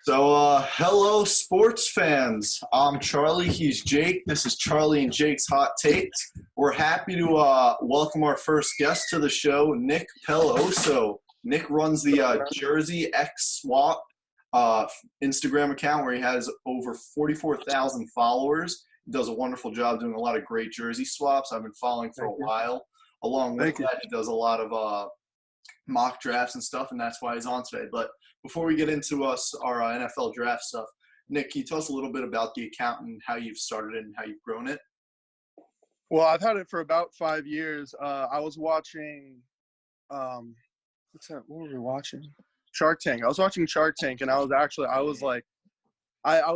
So, hello, sports fans. I'm Charlie. He's Jake. This is Charlie and Jake's Hot Takes. We're happy to welcome our first guest to the show, Nick Peloso. Nick runs the Jersey X Swap Instagram account where he has over 44,000 followers. He does a wonderful job doing a lot of great jersey swaps. I've been following for a while. Along with that, he does a lot of mock drafts and stuff, and that's why he's on today. But before we get into our NFL draft stuff, Nick, can you tell us a little bit about the account and how you've started it and how you've grown it? Well, I've had it for about 5 years. I was watching what's that? What were we watching? Shark Tank. I was watching Shark Tank, and I was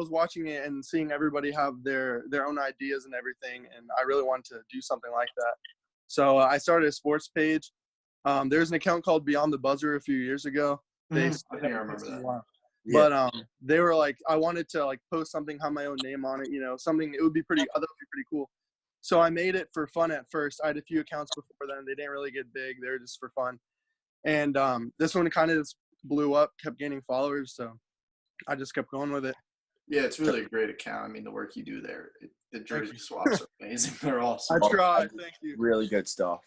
watching it and seeing everybody have their own ideas and everything, and I really wanted to do something like that. So I started a sports page. There's an account called Beyond the Buzzer a few years ago. I think I remember that. But they were like, I wanted to like post something, have my own name on it, something. It would be pretty. I thought it would be pretty cool. So I made it for fun at first. I had a few accounts before then. They didn't really get big. They were just for fun. And this one kind of just blew up, kept gaining followers. So I just kept going with it. Yeah, it's really a great account. I mean, the work you do there, the jersey swaps are amazing. They're awesome. I tried. Thank you. Really good stuff.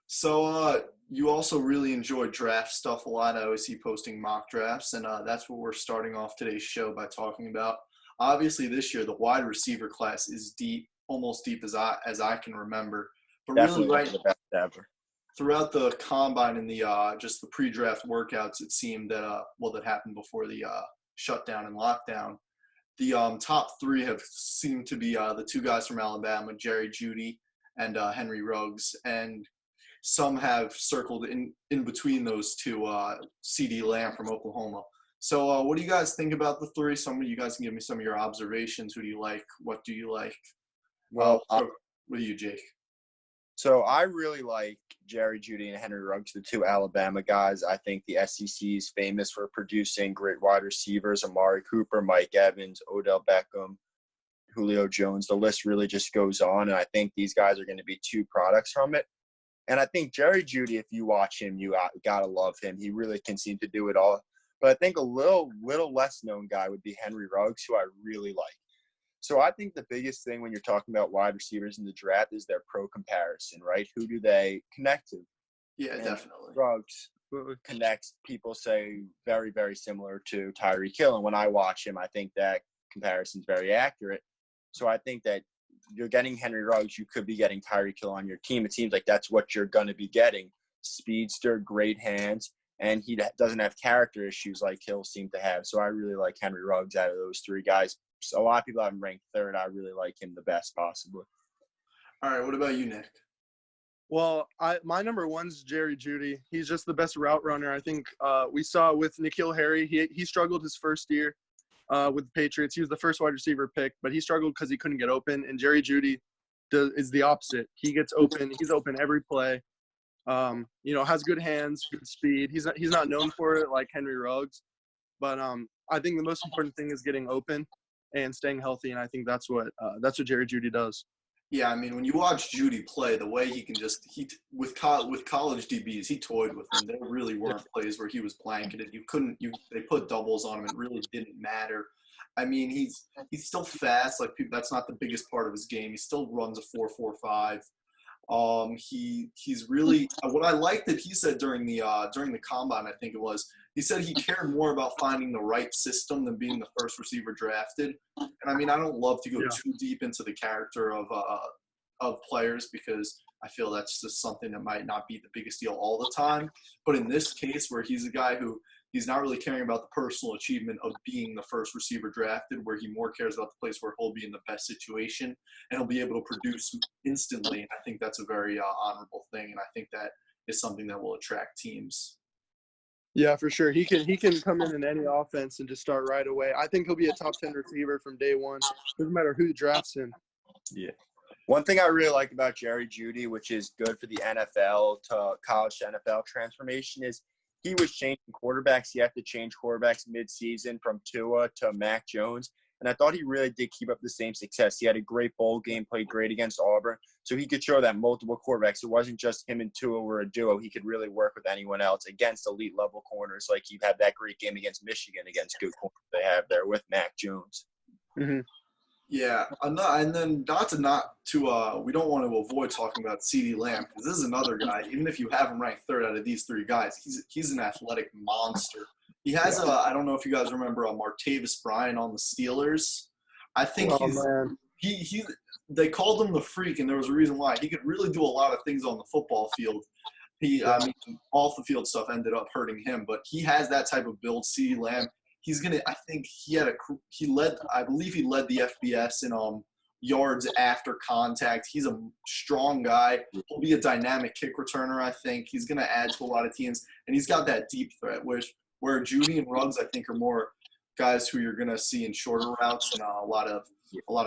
So you also really enjoy draft stuff a lot. I always see you posting mock drafts, and that's what we're starting off today's show by talking about. Obviously, this year the wide receiver class is deep, almost deep as I can remember. But Definitely really, the best ever. Throughout the combine and the just the pre-draft workouts, it seemed that that happened before the shutdown and lockdown. The top three have seemed to be the two guys from Alabama, Jerry Jeudy and Henry Ruggs, and some have circled in between those two, CeeDee Lamb from Oklahoma. So what do you guys think about the three? Some of you guys can give me some of your observations. Who do you like? What do you like? Well, what do you, Jake? So I really like Jerry Jeudy and Henry Ruggs, the two Alabama guys. I think the SEC is famous for producing great wide receivers: Amari Cooper, Mike Evans, Odell Beckham, Julio Jones. The list really just goes on, and I think these guys are going to be two products from it. And I think Jerry Jeudy, if you watch him, you got to love him. He really can seem to do it all. But I think a little less known guy would be Henry Ruggs, who I really like. So I think the biggest thing when you're talking about wide receivers in the draft is their pro comparison, right? Who do they connect to? Yeah, and definitely. Ruggs connects, people say, very, very similar to Tyreek Hill. And when I watch him, I think that comparison is very accurate. So I think that you're getting Henry Ruggs, you could be getting Tyreek Hill on your team. It seems like that's what you're going to be getting. Speedster, great hands, and he doesn't have character issues like Hill seemed to have. So I really like Henry Ruggs out of those three guys. So a lot of people have him ranked third. I really like him the best possibly. All right, what about you, Nick? Well, my number one's Jerry Jeudy. He's just the best route runner. I think we saw with N'Keal Harry. He struggled his first year with the Patriots. He was the first wide receiver pick, but he struggled because he couldn't get open. And Jerry Jeudy is the opposite. He gets open. He's open every play. Has good hands, good speed. He's not known for it like Henry Ruggs, but I think the most important thing is getting open and staying healthy. And I think that's what Jerry Jeudy does. Yeah, I mean, when you watch Jeudy play, the way he can with college DBs, he toyed with them. There really weren't plays where he was blanketed. They put doubles on him. It really didn't matter. I mean, he's still fast. Like, that's not the biggest part of his game. He still runs a 4.45. He's really what I liked that he said during the combine, I think it was, he said he cared more about finding the right system than being the first receiver drafted. And I mean, I don't love to go too deep into the character of players because I feel that's just something that might not be the biggest deal all the time. But in this case, where he's a guy who he's not really caring about the personal achievement of being the first receiver drafted, where he more cares about the place where he'll be in the best situation and he'll be able to produce instantly. And I think that's a very honorable thing, and I think that is something that will attract teams. Yeah, for sure. He can come in any offense and just start right away. I think he'll be a top 10 receiver from day one. Doesn't matter who drafts him. Yeah. One thing I really like about Jerry Jeudy, which is good for the NFL to college to NFL transformation, is he was changing quarterbacks. He had to change quarterbacks mid-season from Tua to Mac Jones. And I thought he really did keep up the same success. He had a great bowl game, played great against Auburn. So he could show that multiple quarterbacks. It wasn't just him and Tua were a duo. He could really work with anyone else against elite level corners. Like he had that great game against Michigan against good corners they have there with Mac Jones. Mm-hmm. Yeah, we don't want to avoid talking about CeeDee Lamb because this is another guy. Even if you have him ranked third out of these three guys, he's an athletic monster. He has I don't know if you guys remember Martavis Bryant on the Steelers. I think they called him the freak, and there was a reason why. He could really do a lot of things on the football field. Off the field stuff ended up hurting him, but he has that type of build. CeeDee Lamb. I believe he led the FBS in yards after contact. He's a strong guy. He'll be a dynamic kick returner, I think. He's going to add to a lot of teams, and he's got that deep threat, where Jeudy and Ruggs, I think, are more guys who you're going to see in shorter routes and a lot of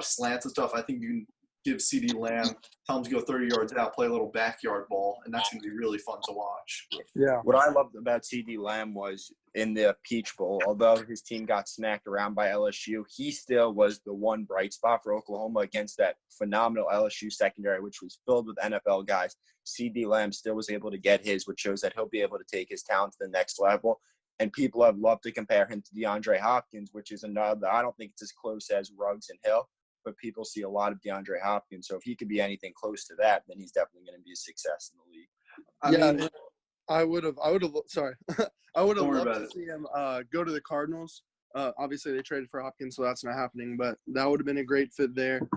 slants and stuff. I think you can give CeeDee Lamb, tell him to go 30 yards out, play a little backyard ball, and that's going to be really fun to watch. Yeah. What I loved about CeeDee Lamb was in the Peach Bowl, although his team got smacked around by LSU, he still was the one bright spot for Oklahoma against that phenomenal LSU secondary, which was filled with NFL guys. CeeDee Lamb still was able to get his, which shows that he'll be able to take his talent to the next level. And people have loved to compare him to DeAndre Hopkins, which is another – I don't think it's as close as Ruggs and Hill, but people see a lot of DeAndre Hopkins. So if he could be anything close to that, then he's definitely going to be a success in the league. I would have loved to see him go to the Cardinals. Obviously, they traded for Hopkins, so that's not happening. But that would have been a great fit there.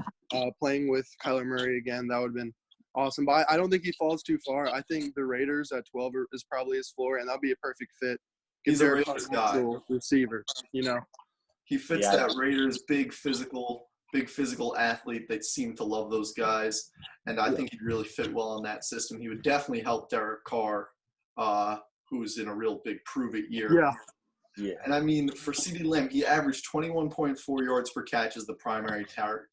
Playing with Kyler Murray again, that would have been awesome. But I don't think he falls too far. I think the Raiders at 12 is probably his floor, and that'll be a perfect fit. He's a Raiders guy. Receiver, He fits that Raiders big physical athlete. They seem to love those guys, and I think he'd really fit well in that system. He would definitely help Derek Carr, who's in a real big prove-it year. Yeah. And for CeeDee Lamb, he averaged 21.4 yards per catch as the primary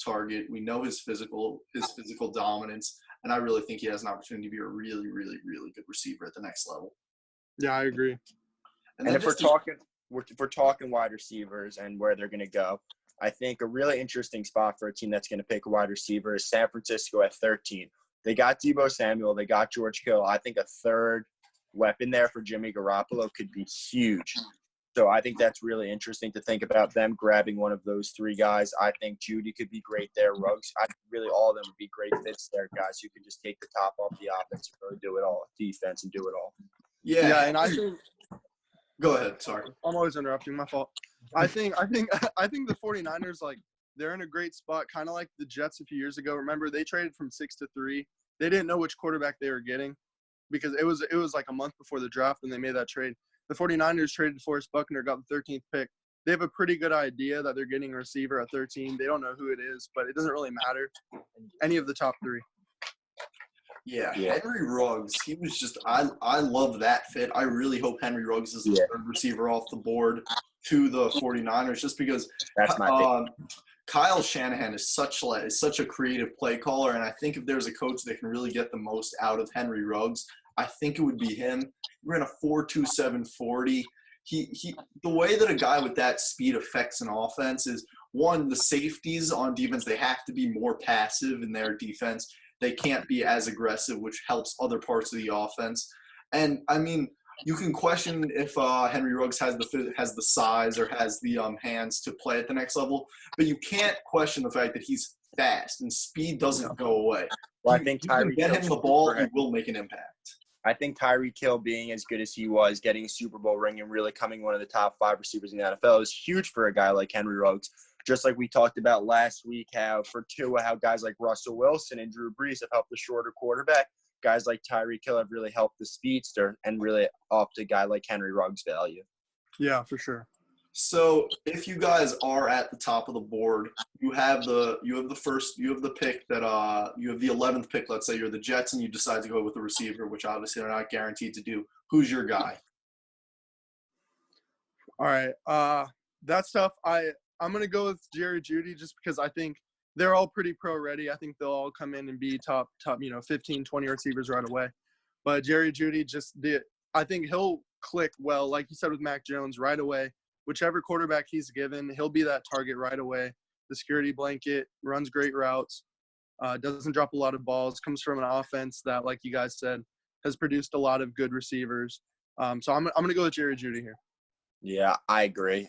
target. We know his physical dominance, and I really think he has an opportunity to be a really, really, really good receiver at the next level. Yeah, I agree. And if we're talking wide receivers and where they're going to go, I think a really interesting spot for a team that's going to pick a wide receiver is San Francisco at 13. They got Deebo Samuel. They got George Kittle. I think a third weapon there for Jimmy Garoppolo could be huge. So I think that's really interesting to think about them grabbing one of those three guys. I think Jeudy could be great there. Ruggs, all of them would be great fits there, guys. You can just take the top off the offense and really do it all, defense and do it all. Yeah, and I think – go ahead. Sorry. I'm always interrupting. My fault. I think the 49ers, they're in a great spot, kind of like the Jets a few years ago. Remember, they traded from 6 to 3. They didn't know which quarterback they were getting because it was like a month before the draft when they made that trade. The 49ers traded DeForest Buckner, got the 13th pick. They have a pretty good idea that they're getting a receiver at 13. They don't know who it is, but it doesn't really matter. Any of the top three. Yeah, Henry Ruggs, he was just – I love that fit. I really hope Henry Ruggs is the third receiver off the board to the 49ers just because that's my Kyle Shanahan is such a creative play caller, and I think if there's a coach that can really get the most out of Henry Ruggs, I think it would be him. We're in a 4.27 40. The way that a guy with that speed affects an offense is, one, the safeties on defense, they have to be more passive in their defense. They can't be as aggressive, which helps other parts of the offense. And, you can question if Henry Ruggs has the size or has the hands to play at the next level, but you can't question the fact that he's fast and speed doesn't go away. Well, I think Tyreek get him the ball, he will make an impact. I think Tyreek Hill being as good as he was, getting a Super Bowl ring and really coming one of the top 5 receivers in the NFL is huge for a guy like Henry Ruggs. Just like we talked about last week, how guys like Russell Wilson and Drew Brees have helped the shorter quarterback. Guys like Tyreek Hill have really helped the speedster and really upped a guy like Henry Ruggs' value. Yeah, for sure. So if you guys are at the top of the board, you have the pick that you have the 11th pick. Let's say you're the Jets and you decide to go with the receiver, which obviously they're not guaranteed to do. Who's your guy? All right, that's tough. I'm gonna go with Jerry Jeudy just because I think they're all pretty pro ready. I think they'll all come in and be top 15, 20 receivers right away. But Jerry Jeudy I think he'll click well, like you said with Mac Jones right away. whichever quarterback he's given, he'll be that target right away. The security blanket, runs great routes, doesn't drop a lot of balls, comes from an offense that, like you guys said, has produced a lot of good receivers. So I'm going to go with Jerry Jeudy here. Yeah, I agree.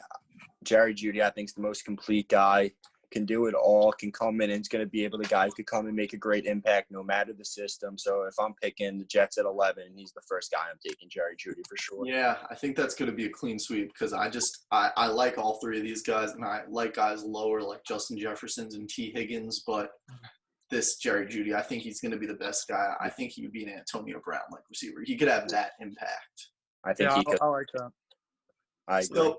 Jerry Jeudy, I think, is the most complete guy. Can do it all, can come in, and is going to be able to guy who could come and make a great impact no matter the system. So if I'm picking the Jets at 11, he's the first guy I'm taking, Jerry Jeudy, for sure. Yeah, I think that's going to be a clean sweep because I like all three of these guys, and I like guys lower like Justin Jefferson's and T. Higgins, but this Jerry Jeudy, I think he's going to be the best guy. I think he would be an Antonio Brown-like receiver. He could have that impact. I think he could. I like that. I agree.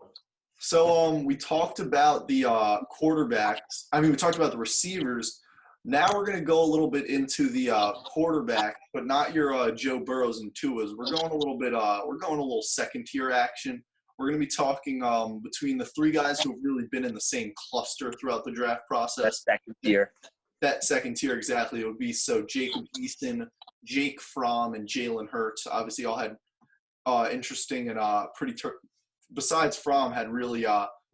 So we talked about the quarterbacks. I mean, we talked about the receivers. Now we're going to go a little bit into the quarterback, but not your Joe Burrows and Tuas. We're going a little second tier action. We're going to be talking between the three guys who have really been in the same cluster throughout the draft process. That second tier, exactly. It would be Jacob Eason, Jake Fromm, and Jalen Hurts. Obviously, all had interesting and besides Fromm, had really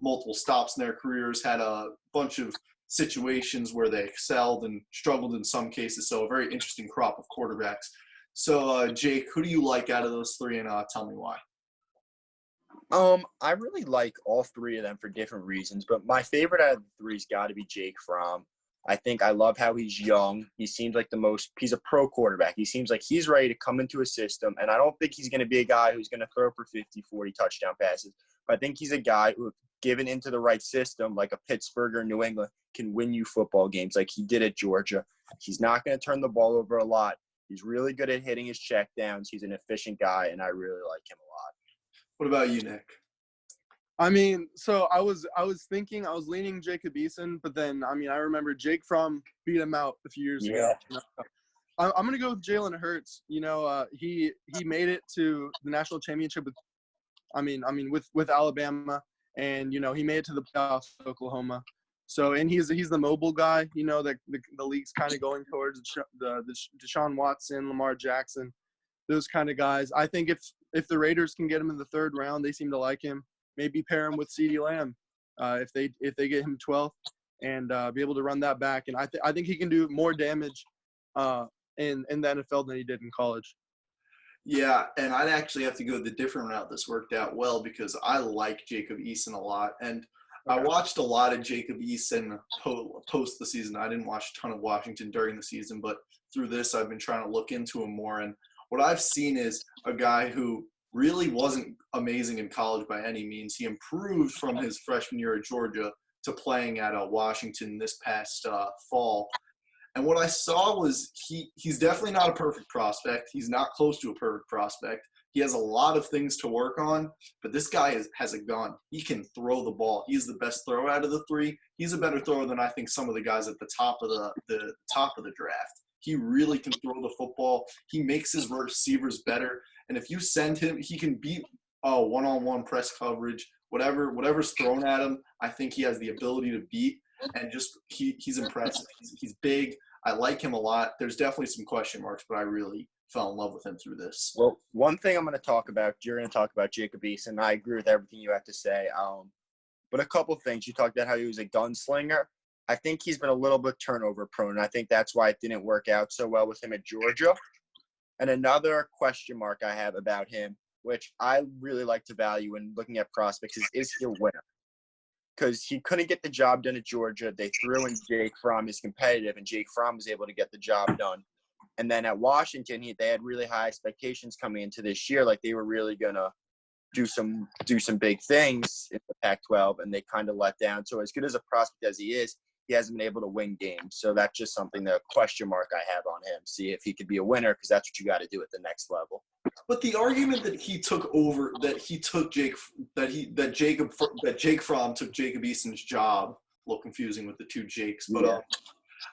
multiple stops in their careers, had a bunch of situations where they excelled and struggled in some cases. So a very interesting crop of quarterbacks. So, Jake, who do you like out of those three, and tell me why? I really like all three of them for different reasons, but my favorite out of the three's got to be Jake Fromm. I love how he's young. He seems like he's a pro quarterback. He seems like he's ready to come into a system, and I don't think he's going to be a guy who's going to throw for 50, 40 touchdown passes. But I think he's a guy who, if given into the right system, like a Pittsburgh or New England, can win you football games like he did at Georgia. He's not going to turn the ball over a lot. He's really good at hitting his checkdowns. He's an efficient guy, and I really like him a lot. What about you, Nick? I mean, so I was leaning Jacob Eason, but then, I mean, I remember Jake Fromm beat him out a few years ago. I'm going to go with Jalen Hurts. You know, he made it to the national championship with Alabama, and, you know, he made it to the playoffs with Oklahoma. So, and he's the mobile guy, you know, that the league's kind of going towards the Deshaun Watson, Lamar Jackson, those kind of guys. I think if the Raiders can get him in the third round, they seem to like him. Maybe pair him with CeeDee Lamb if they get him 12th and be able to run that back. And I think he can do more damage in the NFL than he did in college. Yeah, and I'd actually have to go the different route. This worked out well because I like Jacob Eason a lot. And I watched a lot of Jacob Eason post the season. I didn't watch a ton of Washington during the season, but through this I've been trying to look into him more. And what I've seen is a guy who really wasn't amazing in college by any means. He improved from his freshman year at Georgia to playing at Washington this past fall. And what I saw was he's definitely not a perfect prospect. He's not close to a perfect prospect. He has a lot of things to work on, but this guy has a gun. He can throw the ball. He's the best thrower out of the three. He's a better thrower than I think some of the guys at the top of the top of the draft. He really can throw the football. He makes his receivers better. And if you send him, he can beat one-on-one press coverage, whatever's thrown at him. I think he has the ability to beat, and just he's impressive. He's big. I like him a lot. There's definitely some question marks, but I really fell in love with him through this. Well, one thing I'm going to talk about, you're going to talk about Jacob Eason. I agree with everything you have to say. But a couple things. You talked about how he was a gunslinger. I think he's been a little bit turnover prone. And I think that's why it didn't work out so well with him at Georgia. And another question mark I have about him, which I really like to value in looking at prospects, is he a winner? Because he couldn't get the job done at Georgia. They threw in Jake Fromm. He's competitive, and Jake Fromm was able to get the job done. And then at Washington, they had really high expectations coming into this year. Like they were really going to do some big things in the Pac-12, and they kind of let down. So as good as a prospect as he is, he hasn't been able to win games. So that's just something, the question mark I have on him. See if he could be a winner, because that's what you got to do at the next level. But the argument that he took over, that Jake Fromm took Jacob Eason's job, a little confusing with the two Jakes, but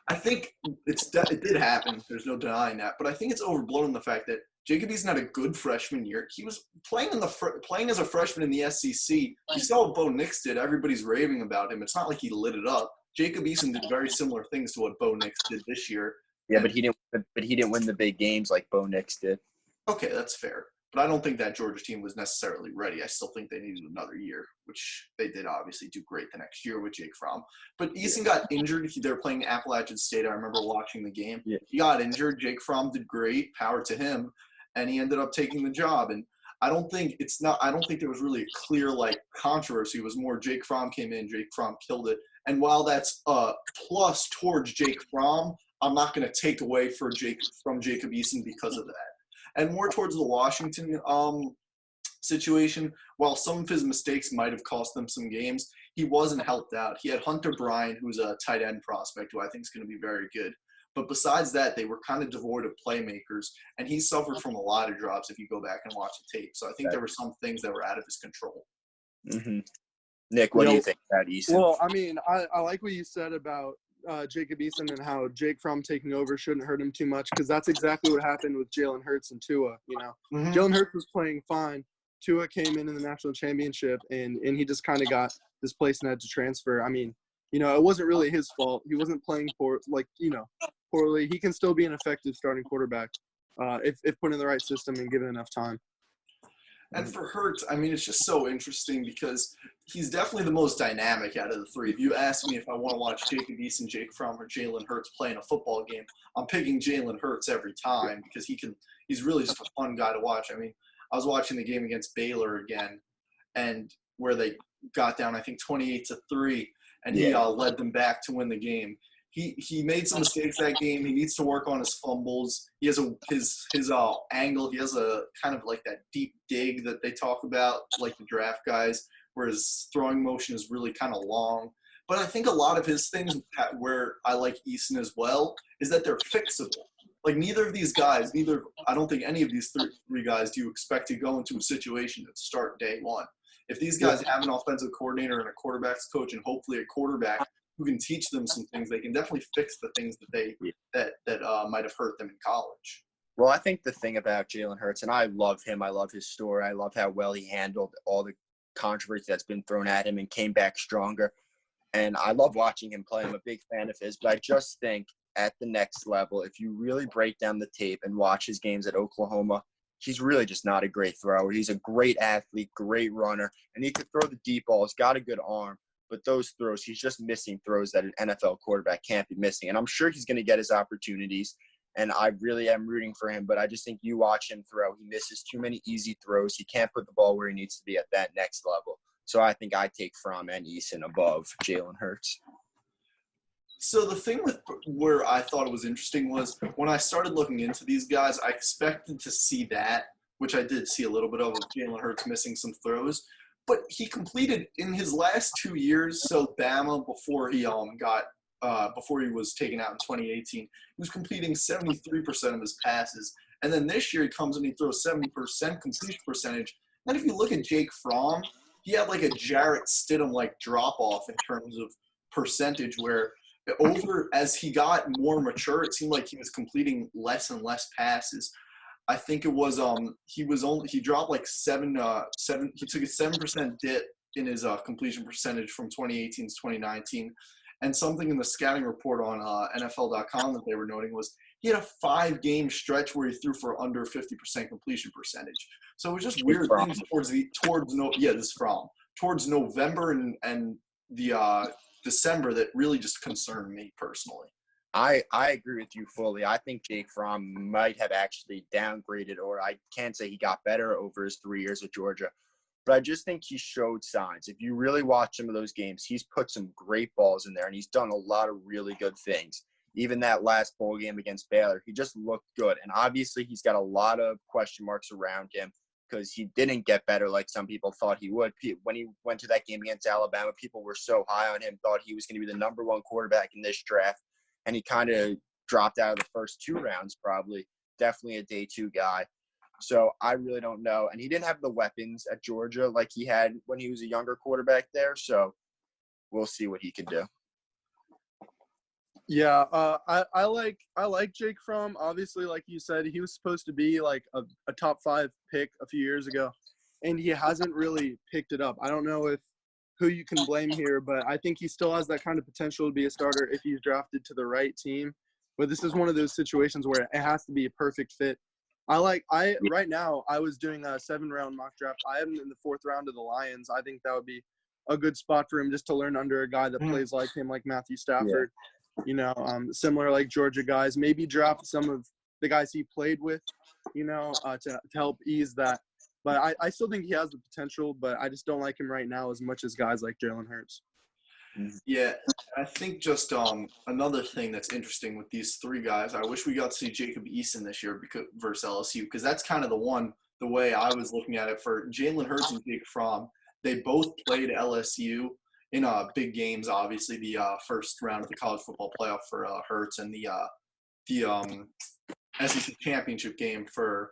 I think it did happen. There's no denying that. But I think it's overblown in the fact that Jacob Eason had a good freshman year. He was playing as a freshman in the SEC. You saw what Bo Nix did. Everybody's raving about him. It's not like he lit it up. Jacob Eason did very similar things to what Bo Nix did this year. Yeah, but he didn't win the big games like Bo Nix did. Okay, that's fair. But I don't think that Georgia team was necessarily ready. I still think they needed another year, which they did obviously do great the next year with Jake Fromm. But Eason got injured. They were playing Appalachian State. I remember watching the game. Yeah. He got injured. Jake Fromm did great. Power to him. And he ended up taking the job. And I don't think there was really a clear controversy. It was more Jake Fromm came in, Jake Fromm killed it. And while that's a plus towards Jake Fromm, I'm not going to take away from Jacob Eason because of that. And more towards the Washington situation, while some of his mistakes might have cost them some games, he wasn't helped out. He had Hunter Bryant, who's a tight end prospect, who I think is going to be very good. But besides that, they were kind of devoid of playmakers, and he suffered from a lot of drops if you go back and watch the tape. So I think there were some things that were out of his control. Mm-hmm. Nick, what do you think about Eason? Well, I mean, I like what you said about Jacob Eason and how Jake Fromm taking over shouldn't hurt him too much, because that's exactly what happened with Jalen Hurts and Tua. Mm-hmm. Jalen Hurts was playing fine. Tua came in the national championship, and he just kind of got displaced and had to transfer. I mean, it wasn't really his fault. He wasn't playing poorly. He can still be an effective starting quarterback if put in the right system and given enough time. And for Hurts, I mean, it's just so interesting because he's definitely the most dynamic out of the three. If you ask me if I want to watch Jacob Eason, Jake Fromm, or Jalen Hurts playing a football game, I'm picking Jalen Hurts every time because he's really just a fun guy to watch. I mean, I was watching the game against Baylor again, and where they got down, I think 28-3, and he led them back to win the game. He made some mistakes that game. He needs to work on his fumbles. He has his angle. He has a kind of like that deep dig that they talk about, like the draft guys, where his throwing motion is really kind of long. But I think a lot of his things where I like Eason as well is that they're fixable. Like neither of these guys, I don't think any of these three guys do you expect to go into a situation to start day one. If these guys have an offensive coordinator and a quarterback's coach and hopefully a quarterback who can teach them some things, they can definitely fix the things that might have hurt them in college. Well, I think the thing about Jalen Hurts, and I love him, I love his story, I love how well he handled all the controversy that's been thrown at him and came back stronger. And I love watching him play. I'm a big fan of his, but I just think at the next level, if you really break down the tape and watch his games at Oklahoma, he's really just not a great thrower. He's a great athlete, great runner, and he could throw the deep ball. He's got a good arm. But those throws, he's just missing throws that an NFL quarterback can't be missing. And I'm sure he's going to get his opportunities, and I really am rooting for him. But I just think you watch him throw. He misses too many easy throws. He can't put the ball where he needs to be at that next level. So I think I take Fromm and Eason above Jalen Hurts. So the thing with where I thought it was interesting was when I started looking into these guys, I expected to see that, which I did see a little bit of Jalen Hurts missing some throws. But he completed in his last 2 years, so Bama before he was taken out in 2018, he was completing 73% of his passes. And then this year he comes and he throws 70% completion percentage. And if you look at Jake Fromm, he had like a Jarrett Stidham drop off in terms of percentage, where as he got more mature, it seemed like he was completing less and less passes. I think it was he dropped like seven. He took a 7% dip in his completion percentage from 2018 to 2019, and something in the scouting report on NFL.com that they were noting was he had a 5-game stretch where he threw for under 50% completion percentage. So it was just weird things towards November and the December that really just concerned me personally. I agree with you fully. I think Jake Fromm might have actually downgraded, or I can't say he got better over his 3 years at Georgia, but I just think he showed signs. If you really watch some of those games, he's put some great balls in there, and he's done a lot of really good things. Even that last bowl game against Baylor, he just looked good. And obviously he's got a lot of question marks around him because he didn't get better like some people thought he would. When he went to that game against Alabama, people were so high on him, thought he was going to be the number one quarterback in this draft. And he kind of dropped out of the first 2 rounds probably. Definitely a day 2 guy. So I really don't know. And he didn't have the weapons at Georgia like he had when he was a younger quarterback there. So we'll see what he can do. Yeah, I like Jake Fromm. Obviously, like you said, he was supposed to be like a top 5 pick a few years ago, and he hasn't really picked it up. I don't know who you can blame here, but I think he still has that kind of potential to be a starter if he's drafted to the right team. But this is one of those situations where it has to be a perfect fit. Right now I was doing a 7-round mock draft. I have him in the 4th round of the Lions. I think that would be a good spot for him just to learn under a guy that plays like him, like Matthew Stafford. You know, similar like Georgia guys. Maybe draft some of the guys he played with, you know, to help ease that. But I still think he has the potential, but I just don't like him right now as much as guys like Jalen Hurts. Yeah, I think just another thing that's interesting with these 3 guys, I wish we got to see Jacob Eason this year versus LSU, because that's kind of the way I was looking at it for Jalen Hurts and Jake Fromm. They both played LSU in big games, obviously the first round of the college football playoff for Hurts and the SEC championship game for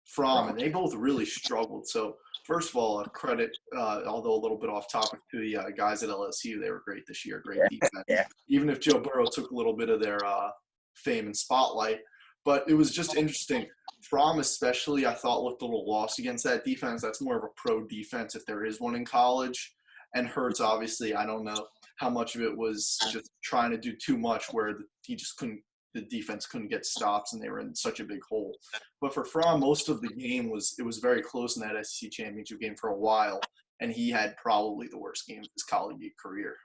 Fromm, and they both really struggled. So first of all, credit, although a little bit off topic, to the guys at LSU. They were great this year, great defense. Yeah. Even if Joe Burrow took a little bit of their fame and spotlight. But it was just interesting. Fromm especially, I thought, looked a little lost against that defense. That's more of a pro defense if there is one in college. And Hurts, obviously, I don't know how much of it was just trying to do too much where he just couldn't – the defense couldn't get stops and they were in such a big hole. But for Fromm, most of the game was very close in that SEC championship game for a while, and he had probably the worst game of his college career.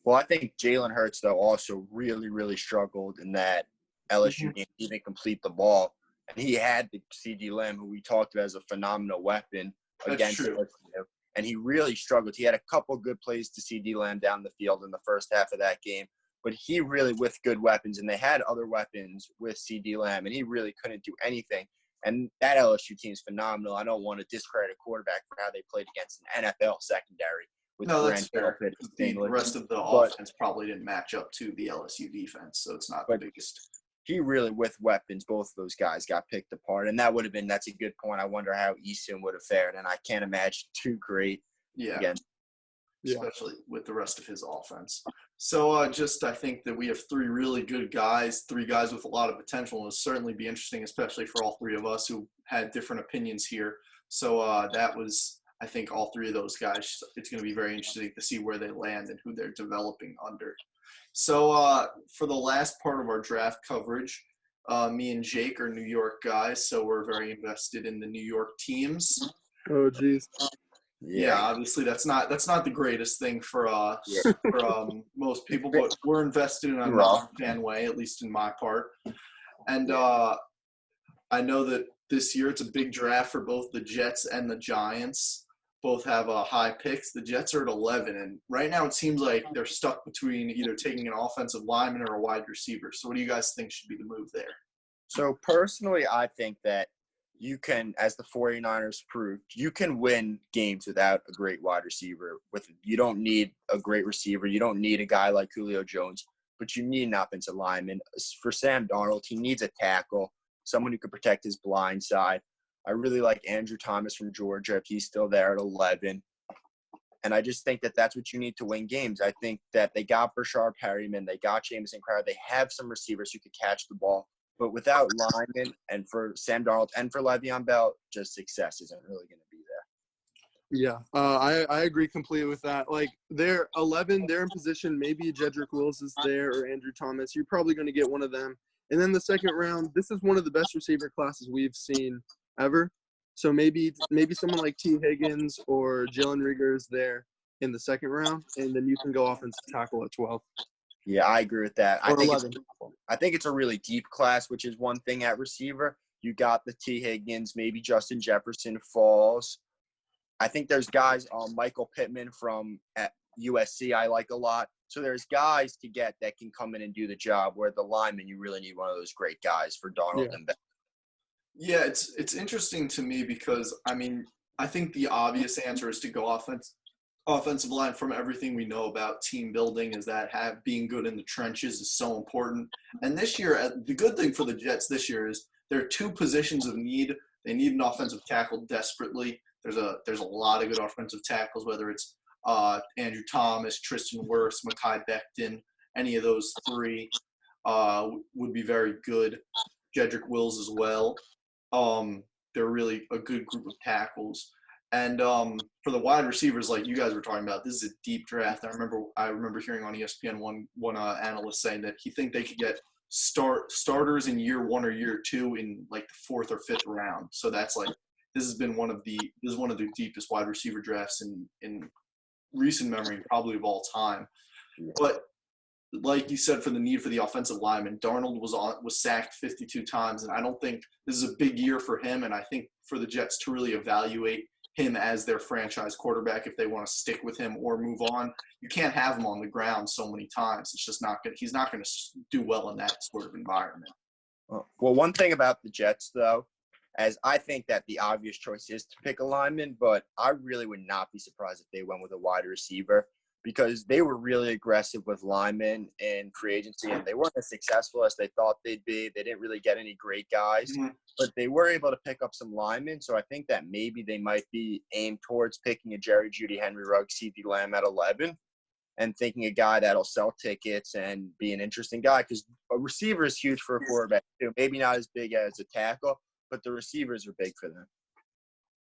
Well, I think Jalen Hurts, though, also really, really struggled in that LSU game. He didn't complete the ball. And he had the CeeDee Lamb, who we talked about as a phenomenal weapon against LSU. And he really struggled. He had a couple good plays to CeeDee Lamb down the field in the first half of that game. But he really, with good weapons, and they had other weapons with CeeDee Lamb, and he really couldn't do anything. And that LSU team is phenomenal. I don't want to discredit a quarterback for how they played against an NFL secondary. No, that's fair. The rest of the offense probably didn't match up to the LSU defense, so it's not the biggest. He really, with weapons, both of those guys got picked apart. And that's a good point. I wonder how Eason would have fared, and I can't imagine too great against. Especially with the rest of his offense. So I think that we have 3 really good guys, 3 guys with a lot of potential. And it'll certainly be interesting, especially for all 3 of us who had different opinions here. So that was, I think, all 3 of those guys. It's going to be very interesting to see where they land and who they're developing under. So for the last part of our draft coverage, me and Jake are New York guys, so we're very invested in the New York teams. Oh, geez. Yeah, obviously that's not the greatest thing for most people, but we're invested in a non-fan way, at least in my part. And I know that this year it's a big draft for both the Jets and the Giants. Both have high picks. The Jets are at 11, and right now it seems like they're stuck between either taking an offensive lineman or a wide receiver. So what do you guys think should be the move there? So personally, I think that you can, as the 49ers proved, you can win games without a great wide receiver. You don't need a great receiver. You don't need a guy like Julio Jones, but you need an offensive lineman. For Sam Darnold, he needs a tackle, someone who can protect his blind side. I really like Andrew Thomas from Georgia if he's still there at 11. And I just think that that's what you need to win games. I think that they got Brashard Perryman, they got Jamison Crowder, they have some receivers who could catch the ball. But without linemen and for Sam Darnold and for Le'Veon Bell, just success isn't really going to be there. Yeah, I agree completely with that. Like, they're 11, they're in position. Maybe Jedrick Wills is there or Andrew Thomas. You're probably going to get one of them. And then the second round, this is one of the best receiver classes we've seen ever. So maybe someone like T. Higgins or Jalen Reagor is there in the second round, and then you can go offensive tackle at 12. Yeah, I agree with that. Or 11. I think it's a really deep class, which is one thing at receiver. You got the T. Higgins, maybe Justin Jefferson falls. I think there's guys, Michael Pittman from at USC I like a lot. So there's guys to get that can come in and do the job, where the lineman, you really need one of those great guys for Darnold and Bell. Yeah, it's interesting to me because, I mean, I think the obvious answer is to go offensive line. From everything we know about team building is that being good in the trenches is so important. And this year, the good thing for the Jets this year is there are 2 positions of need. They need an offensive tackle desperately. There's a lot of good offensive tackles, whether it's Andrew Thomas, Tristan Wirfs, Mekhi Becton, any of those 3 would be very good. Jedrick Wills as well. They're really a good group of tackles. And for the wide receivers, like you guys were talking about, this is a deep draft. I remember hearing on ESPN one analyst saying that he think they could get starters in year 1 or year 2 in like the 4th or 5th round. So that's like this is one of the deepest wide receiver drafts in recent memory, probably of all time. But like you said, for the need for the offensive lineman, Darnold was sacked 52 times, and I don't think this is a big year for him. And I think for the Jets to really evaluate him as their franchise quarterback, if they want to stick with him or move on, you can't have him on the ground so many times. It's just not good. He's not going to do well in that sort of environment. Well, one thing about the Jets, though, as I think that the obvious choice is to pick a lineman, but I really would not be surprised if they went with a wide receiver, because they were really aggressive with linemen in free agency, and they weren't as successful as they thought they'd be. They didn't really get any great guys, but they were able to pick up some linemen. So I think that maybe they might be aimed towards picking a Jerry Jeudy, Henry Ruggs, CeeDee Lamb at 11, and thinking a guy that'll sell tickets and be an interesting guy, because a receiver is huge for a quarterback too. Maybe not as big as a tackle, but the receivers are big for them.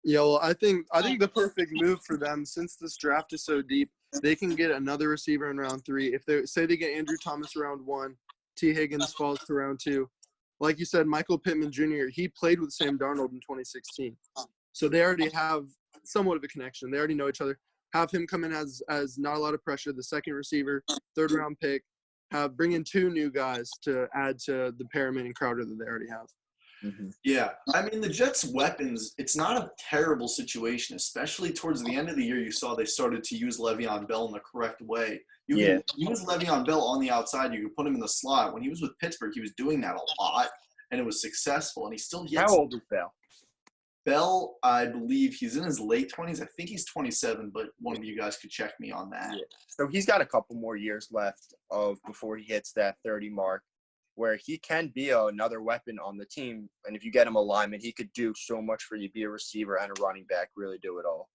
Yeah, well, I think the perfect move for them, since this draft is so deep, they can get another receiver in round 3. If they say they get Andrew Thomas round 1, T. Higgins falls to round 2. Like you said, Michael Pittman Jr., he played with Sam Darnold in 2016. So they already have somewhat of a connection. They already know each other. Have him come in as not a lot of pressure, the second receiver, 3rd round pick. Bring in 2 new guys to add to the Perriman and Crowder that they already have. Mm-hmm. Yeah, I mean, the Jets' weapons, it's not a terrible situation, especially towards the end of the year. You saw they started to use Le'Veon Bell in the correct way. You can use Le'Veon Bell on the outside. You can put him in the slot. When he was with Pittsburgh, he was doing that a lot, and it was successful. And he still gets – How old is Bell? Bell, I believe he's in his late 20s. I think he's 27, but one of you guys could check me on that. Yeah. So he's got a couple more years left before he hits that 30 mark, where he can be another weapon on the team. And if you get him a lineman, he could do so much for you, be a receiver and a running back, really do it all.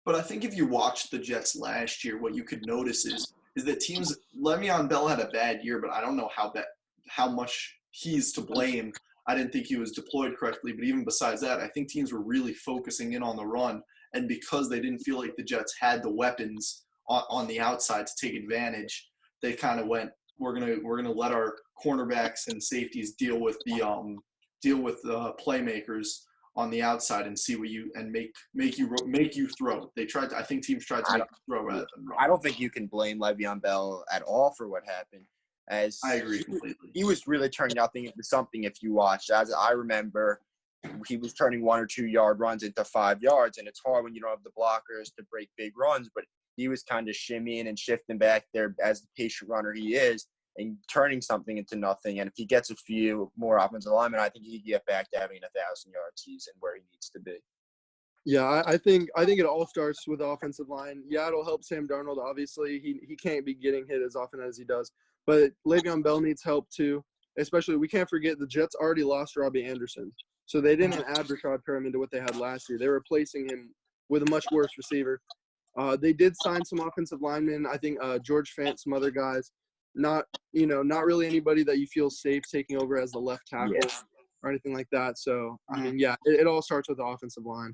But I think if you watched the Jets last year, what you could notice is that teams – Le'Veon Bell had a bad year, but I don't know how much he's to blame. I didn't think he was deployed correctly. But even besides that, I think teams were really focusing in on the run. And because they didn't feel like the Jets had the weapons on the outside to take advantage, they kind of went, we're gonna let our cornerbacks and safeties deal with the playmakers on the outside and see what you and make you throw. I think teams tried to make you throw rather than run. I don't think you can blame Le'Veon Bell at all for what happened. As I agree completely. He was really turning nothing into something if you watched. As I remember, he was turning 1 or 2 yard runs into 5 yards, and it's hard when you don't have the blockers to break big runs, but he was kind of shimmying and shifting back there as the patient runner he is and turning something into nothing. And if he gets a few more offensive linemen, I think he can get back to having a 1,000-yard season where he needs to be. Yeah, I think it all starts with the offensive line. Yeah, it'll help Sam Darnold. Obviously, he can't be getting hit as often as he does. But Le'Veon Bell needs help too. Especially, we can't forget the Jets already lost Robbie Anderson. So they didn't add Rashad Perriman to what they had last year. They're replacing him with a much worse receiver. They did sign some offensive linemen. I think George Fant, some other guys. Not really anybody that you feel safe taking over as the left tackle or anything like that. So, I mean, yeah, it all starts with the offensive line.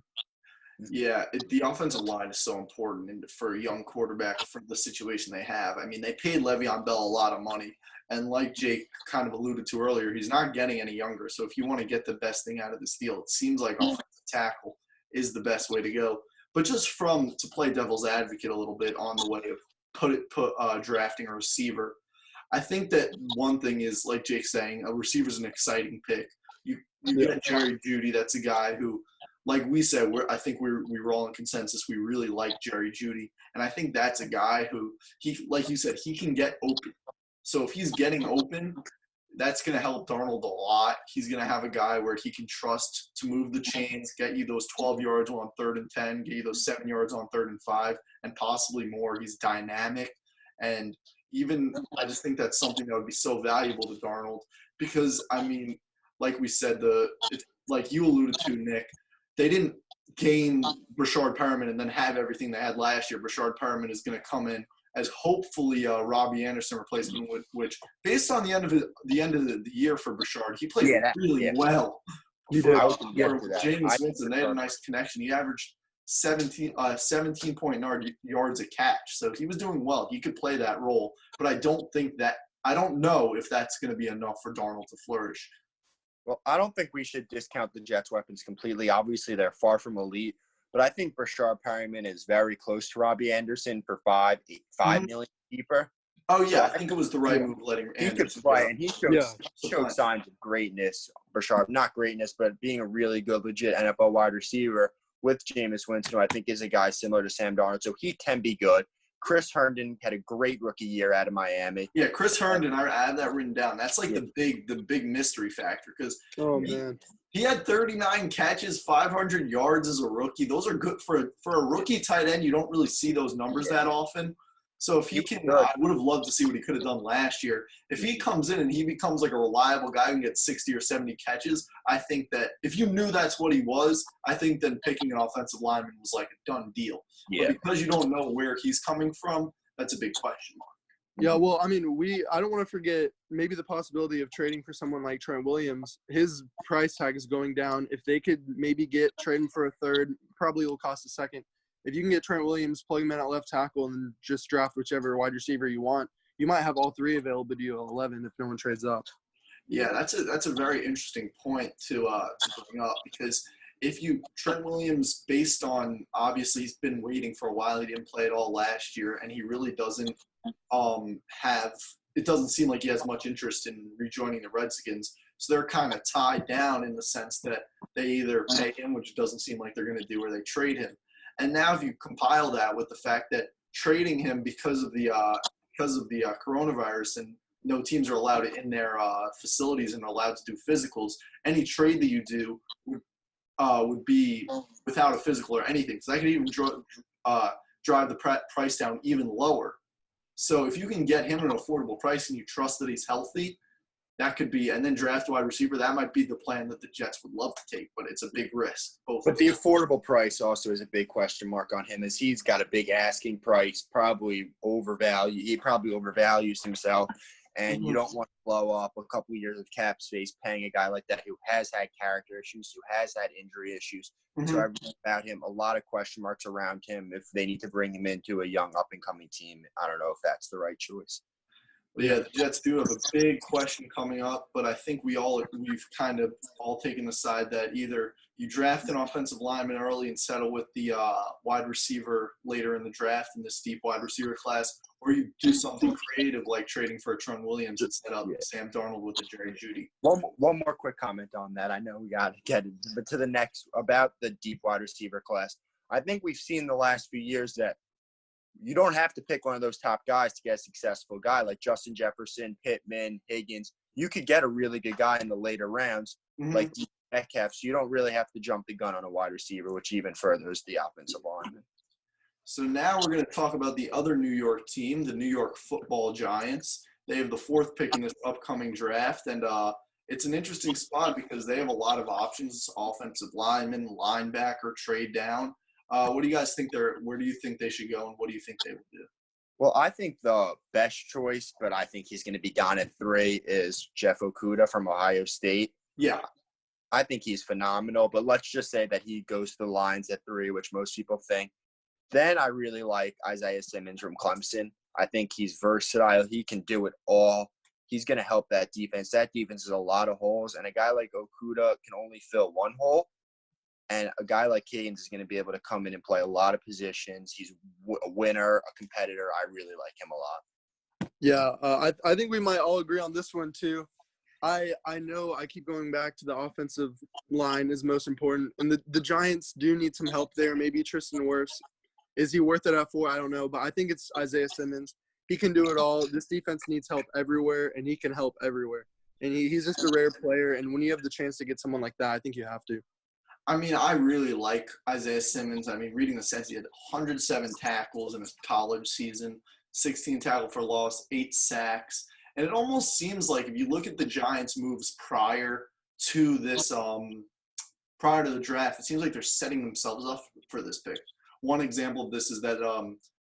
Yeah, the offensive line is so important for a young quarterback for the situation they have. I mean, they paid Le'Veon Bell a lot of money, and like Jake kind of alluded to earlier, he's not getting any younger. So if you want to get the best thing out of this deal, it seems like offensive tackle is the best way to go. But just to play devil's advocate a little bit on the way of drafting a receiver, I think that one thing is, like Jake's saying, a receiver's an exciting pick. You get Jerry Jeudy, that's a guy who, like we said, I think we were all in consensus. We really like Jerry Jeudy, and I think that's a guy who like you said, he can get open. So if he's getting open, that's going to help Darnold a lot. He's going to have a guy where he can trust to move the chains, get you those 12 yards on 3rd and 10, get you those 7 yards on 3rd and 5, and possibly more. He's dynamic, and even I just think that's something that would be so valuable to Darnold because, I mean, like we said, like you alluded to, Nick, they didn't gain Rashad Perriman and then have everything they had last year. Rashad Perriman is going to come in as hopefully a Robbie Anderson replacement, which based on the end of the year for Rashad, he played really well. He did. Jameis Winston, they had a nice connection. He averaged 17 point yards a catch, so he was doing well. He could play that role, but I don't think that I don't know if that's going to be enough for Darnold to flourish. Well, I don't think we should discount the Jets' weapons completely. Obviously, they're far from elite, but I think Brashard Perryman is very close to Robbie Anderson for $5 million cheaper. Oh, yeah, So I think it was the right move letting he could Anderson play, go. and he Yeah. showed signs of greatness. Brashard, not greatness, but being a really good, legit NFL wide receiver with Jameis Winston, who I think is a guy similar to Sam Darnold, so he can be good. Chris Herndon had a great rookie year out of Miami. Yeah, Chris Herndon, I have that written down. That's like the big mystery factor because Man. he had 39 catches, 500 yards as a rookie. Those are good for a rookie tight end. You don't really see those numbers that often. So if he can, I would have loved to see what he could have done last year. If he comes in and he becomes like a reliable guy and gets 60 or 70 catches, I think that if you knew that's what he was, I think then picking an offensive lineman was like a done deal. Yeah. But because you don't know where he's coming from, that's a big question mark. Yeah, well, I mean, I don't want to forget maybe the possibility of trading for someone like Trent Williams. His price tag is going down. If they could maybe get trading for a third, probably will cost a second. If you can get Trent Williams, plug him in at left tackle, and then just draft whichever wide receiver you want, you might have all three available to you at 11 if no one trades up. Yeah, that's a very interesting point to bring up because if Trent Williams, based on obviously he's been waiting for a while, he didn't play at all last year, and he really doesn't it doesn't seem like he has much interest in rejoining the Redskins. So they're kind of tied down in the sense that they either pay him, which doesn't seem like they're going to do, or they trade him. And now if you compile that with the fact that trading him because of the coronavirus and no teams are allowed in their facilities and are allowed to do physicals, any trade that you do would be without a physical or anything. So that could even drive the price down even lower. So if you can get him at an affordable price and you trust that he's healthy, that could be, and then draft a wide receiver. That might be the plan that the Jets would love to take, but it's a big risk. But the affordable price also is a big question mark on him, as he's got a big asking price, probably overvalued. He probably overvalues himself, and you don't want to blow up a couple of years of cap space paying a guy like that who has had character issues, who has had injury issues. So I read about him, a lot of question marks around him if they need to bring him into a young up-and-coming team. I don't know if that's the right choice. But yeah, the Jets do have a big question coming up, but I think we've kind of all taken the side that either you draft an offensive lineman early and settle with the wide receiver later in the draft in this deep wide receiver class, or you do something creative like trading for a Trent Williams and set up Sam Darnold with the Jerry Jeudy. One more quick comment on that. I know we got to get it, but to the next about the deep wide receiver class. I think we've seen the last few years that you don't have to pick one of those top guys to get a successful guy like Justin Jefferson, Pittman, Higgins. You could get a really good guy in the later rounds like Metcalf, so you don't really have to jump the gun on a wide receiver, which even furthers the offensive lineman. So now we're going to talk about the other New York team, the New York Football Giants. They have the 4th pick in this upcoming draft, and it's an interesting spot because they have a lot of options: offensive lineman, linebacker, trade down. What do you guys think where do you think they should go, and what do you think they would do? Well, I think the best choice, but I think he's going to be gone at 3, is Jeff Okudah from Ohio State. Yeah. I think he's phenomenal, but let's just say that he goes to the Lions at 3, which most people think. Then I really like Isaiah Simmons from Clemson. I think he's versatile. He can do it all. He's going to help that defense. That defense has a lot of holes, and a guy like Okudah can only fill one hole. And a guy like Higgins is going to be able to come in and play a lot of positions. He's a winner, a competitor. I really like him a lot. Yeah, I think we might all agree on this one too. I know I keep going back to the offensive line is most important. And the Giants do need some help there. Maybe Tristan Wirfs. Is he worth it at 4? I don't know. But I think it's Isaiah Simmons. He can do it all. This defense needs help everywhere, and he can help everywhere. And he's just a rare player. And when you have the chance to get someone like that, I think you have to. I mean, I really like Isaiah Simmons. I mean, reading the stats, he had 107 tackles in his college season, 16 tackle for loss, 8 sacks. And it almost seems like if you look at the Giants' moves prior to this, prior to the draft, it seems like they're setting themselves up for this pick. One example of this is that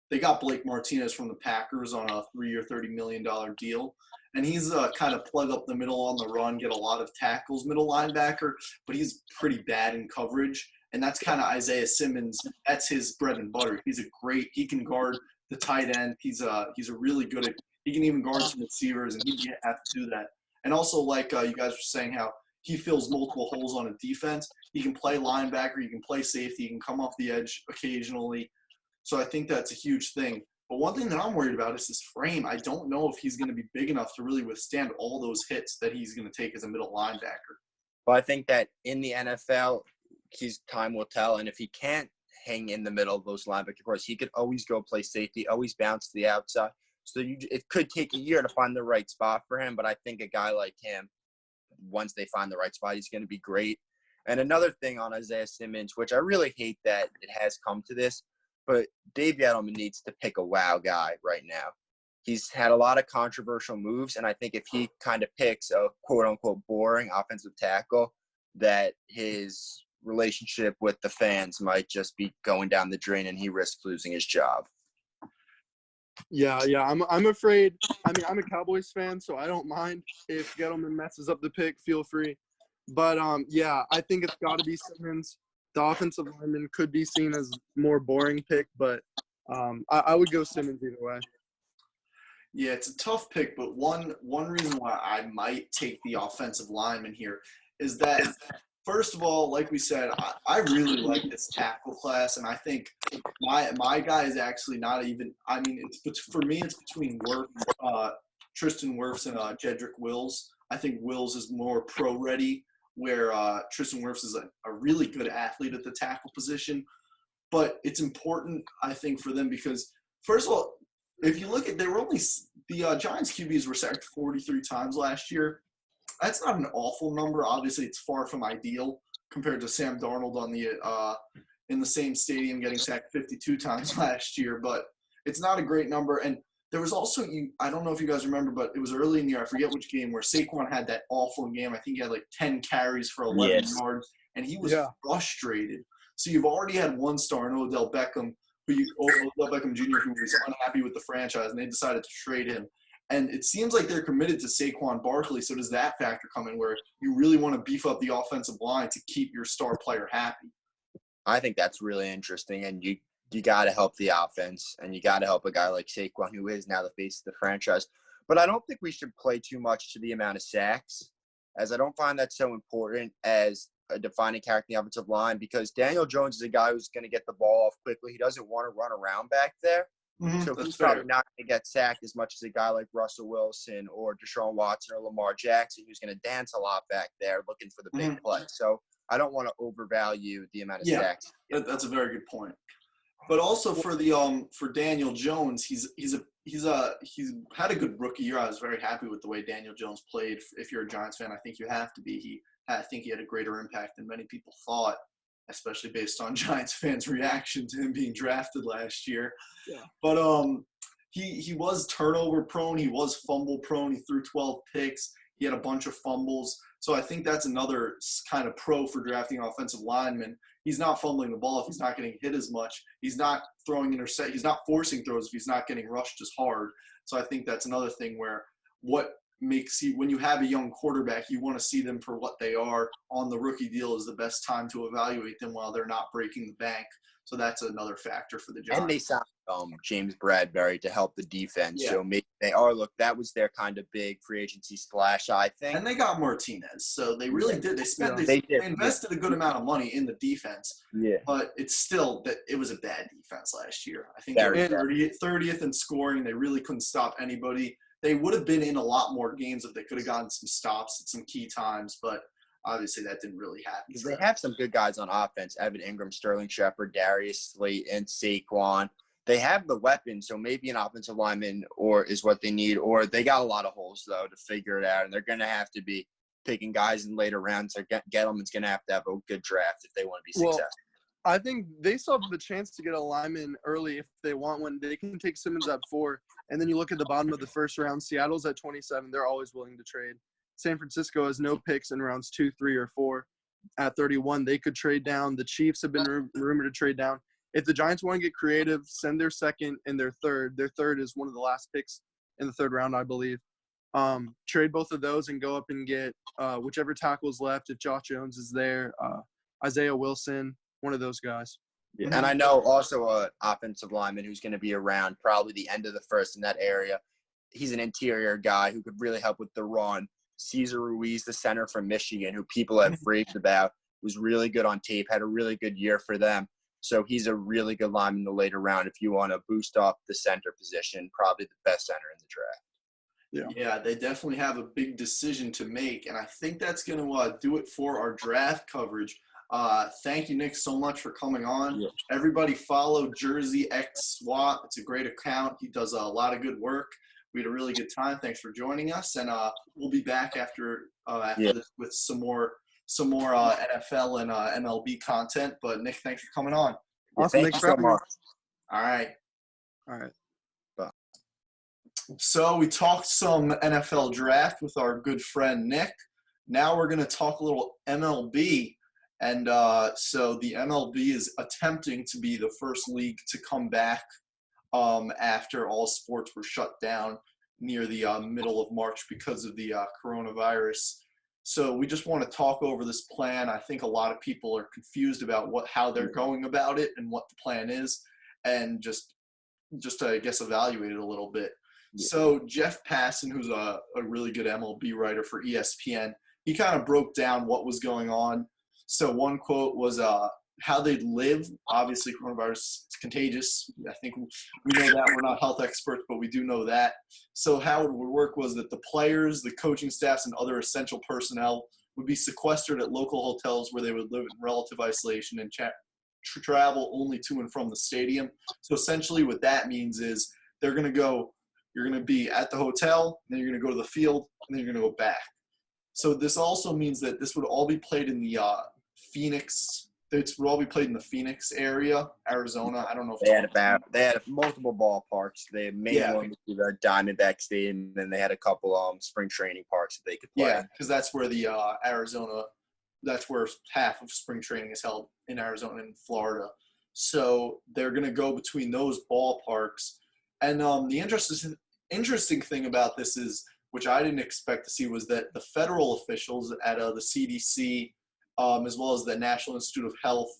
they got Blake Martinez from the Packers on a 3-year, $30 million deal. And he's kind of plug up the middle on the run, get a lot of tackles, middle linebacker, but he's pretty bad in coverage. And that's kind of Isaiah Simmons. That's his bread and butter. He can guard the tight end. He's really good at He can even guard some receivers, and he have to do that. And also, like you guys were saying, how he fills multiple holes on a defense. He can play linebacker. He can play safety. He can come off the edge occasionally. So I think that's a huge thing. But one thing that I'm worried about is his frame. I don't know if he's going to be big enough to really withstand all those hits that he's going to take as a middle linebacker. But I think that in the NFL, time will tell. And if he can't hang in the middle of those linebacker cores, he could always go play safety, always bounce to the outside. So it could take a year to find the right spot for him. But I think a guy like him, once they find the right spot, he's going to be great. And another thing on Isaiah Simmons, which I really hate that it has come to this, but Dave Gettleman needs to pick a wow guy right now. He's had a lot of controversial moves, and I think if he kind of picks a quote-unquote boring offensive tackle, that his relationship with the fans might just be going down the drain and he risks losing his job. Yeah. I'm afraid. I mean, I'm a Cowboys fan, so I don't mind if Gettleman messes up the pick. Feel free. But, yeah, I think it's got to be Simmons. The offensive lineman could be seen as more boring pick, but I would go Simmons either way. Yeah, it's a tough pick, but one reason why I might take the offensive lineman here is that, first of all, like we said, I really like this tackle class, and I think my guy is actually not even – I mean, for me, it's between Tristan Wirfs and Jedrick Wills. I think Wills is more pro-ready, where Tristan Wirfs is a really good athlete at the tackle position. But it's important, I think, for them because, first of all, if you look at – they were only – the Giants QBs were sacked 43 times last year. That's not an awful number. Obviously, it's far from ideal compared to Sam Darnold in the same stadium getting sacked 52 times last year. But it's not a great number. And there was also I don't know if you guys remember, but it was early in the year. I forget which game where Saquon had that awful game. I think he had like 10 carries for 11 yards, and he was frustrated. So you've already had one star in Odell Beckham, Odell Beckham Jr., who was unhappy with the franchise, and they decided to trade him. And it seems like they're committed to Saquon Barkley. So does that factor come in where you really want to beef up the offensive line to keep your star player happy? I think that's really interesting. And you got to help the offense, and you got to help a guy like Saquon, who is now the face of the franchise. But I don't think we should play too much to the amount of sacks, as I don't find that so important as a defining character in the offensive line, because Daniel Jones is a guy who's going to get the ball off quickly. He doesn't want to run around back there. Mm-hmm, so he's probably not going to get sacked as much as a guy like Russell Wilson or Deshaun Watson or Lamar Jackson, who's going to dance a lot back there looking for the big play. So I don't want to overvalue the amount of sacks. That's a very good point. But also for the for Daniel Jones, he's had a good rookie year. I was very happy with the way Daniel Jones played. If you're a Giants fan, I think you have to be. I think he had a greater impact than many people thought, especially based on Giants fans' reaction to him being drafted last year. Yeah. But he was turnover prone. He was fumble prone. He threw 12 picks. He had a bunch of fumbles. So I think that's another kind of pro for drafting offensive linemen. He's not fumbling the ball if he's not getting hit as much. He's not throwing intercept. He's not forcing throws if he's not getting rushed as hard. So I think that's another thing where what makes you, when you have a young quarterback, you want to see them for what they are on the rookie deal is the best time to evaluate them while they're not breaking the bank. So that's another factor for the Giants. And they signed James Bradbury to help the defense. Yeah. So maybe that was their kind of big free agency splash, I think. And they got Martinez. So they really did. They invested a good amount of money in the defense. Yeah. But it's still that it was a bad defense last year. I think they were 30th in scoring. They really couldn't stop anybody. They would have been in a lot more games if they could have gotten some stops at some key times, but obviously that didn't really happen. Because they have some good guys on offense: Evan Ingram, Sterling Shepard, Darius Slate, and Saquon. They have the weapons, so maybe an offensive lineman is what they need, or they got a lot of holes, though, to figure it out, and they're going to have to be picking guys in later rounds. Gettleman's going to have a good draft if they want to be successful. I think they still have the chance to get a lineman early if they want one. They can take Simmons at 4, and then you look at the bottom of the first round. Seattle's at 27. They're always willing to trade. San Francisco has no picks in rounds 2, 3, or 4. At 31, they could trade down. The Chiefs have been rumored to trade down. If the Giants want to get creative, send their second and their third. Their third is one of the last picks in the third round, I believe. Trade both of those and go up and get whichever tackle's left. If Josh Jones is there, Isaiah Wilson, one of those guys. Yeah. And I know also an offensive lineman who's going to be around probably the end of the first in that area he's an interior guy who could really help with the run. Cesar Ruiz, the center from Michigan, who people have raved about, was really good on tape, had a really good year for them. So he's a really good lineman in the later round if you want to boost up the center position, probably the best center in the draft. Yeah, they definitely have a big decision to make, and I think that's going to do it for our draft coverage. Thank you, Nick, so much for coming on. Yeah. Everybody follow Jersey X SWAT. It's a great account. He does a lot of good work. We had a really good time. Thanks for joining us, and we'll be back after this with some more NFL and MLB content. But Nick, thanks for coming on. Awesome. Thank you so much. All right. All right. So we talked some NFL draft with our good friend Nick. Now we're going to talk a little MLB. And so the MLB is attempting to be the first league to come back after all sports were shut down near the middle of March because of the coronavirus. So we just want to talk over this plan. I think a lot of people are confused about how they're going about it and what the plan is, and just I guess evaluate it a little bit. Yeah. So Jeff Passan, who's a really good MLB writer for ESPN, he kind of broke down what was going on. So one quote was how they'd live. Obviously, coronavirus is contagious. I think we know that. We're not health experts, but we do know that. So how it would work was that the players, the coaching staffs, and other essential personnel would be sequestered at local hotels where they would live in relative isolation and travel only to and from the stadium. So essentially what that means is you're going to be at the hotel, then you're going to go to the field, and then you're going to go back. So this also means that this would all be played in the Phoenix. It would all be played in the Phoenix area, Arizona. I don't know if they had multiple ballparks. They made one with the Diamondback Stadium, and they had a couple spring training parks that they could play. Yeah, because that's where the Arizona. That's where half of spring training is held in Arizona and Florida. So they're going to go between those ballparks. And the interesting thing about this is, which I didn't expect to see, was that the federal officials at the CDC, as well as the National Institute of Health,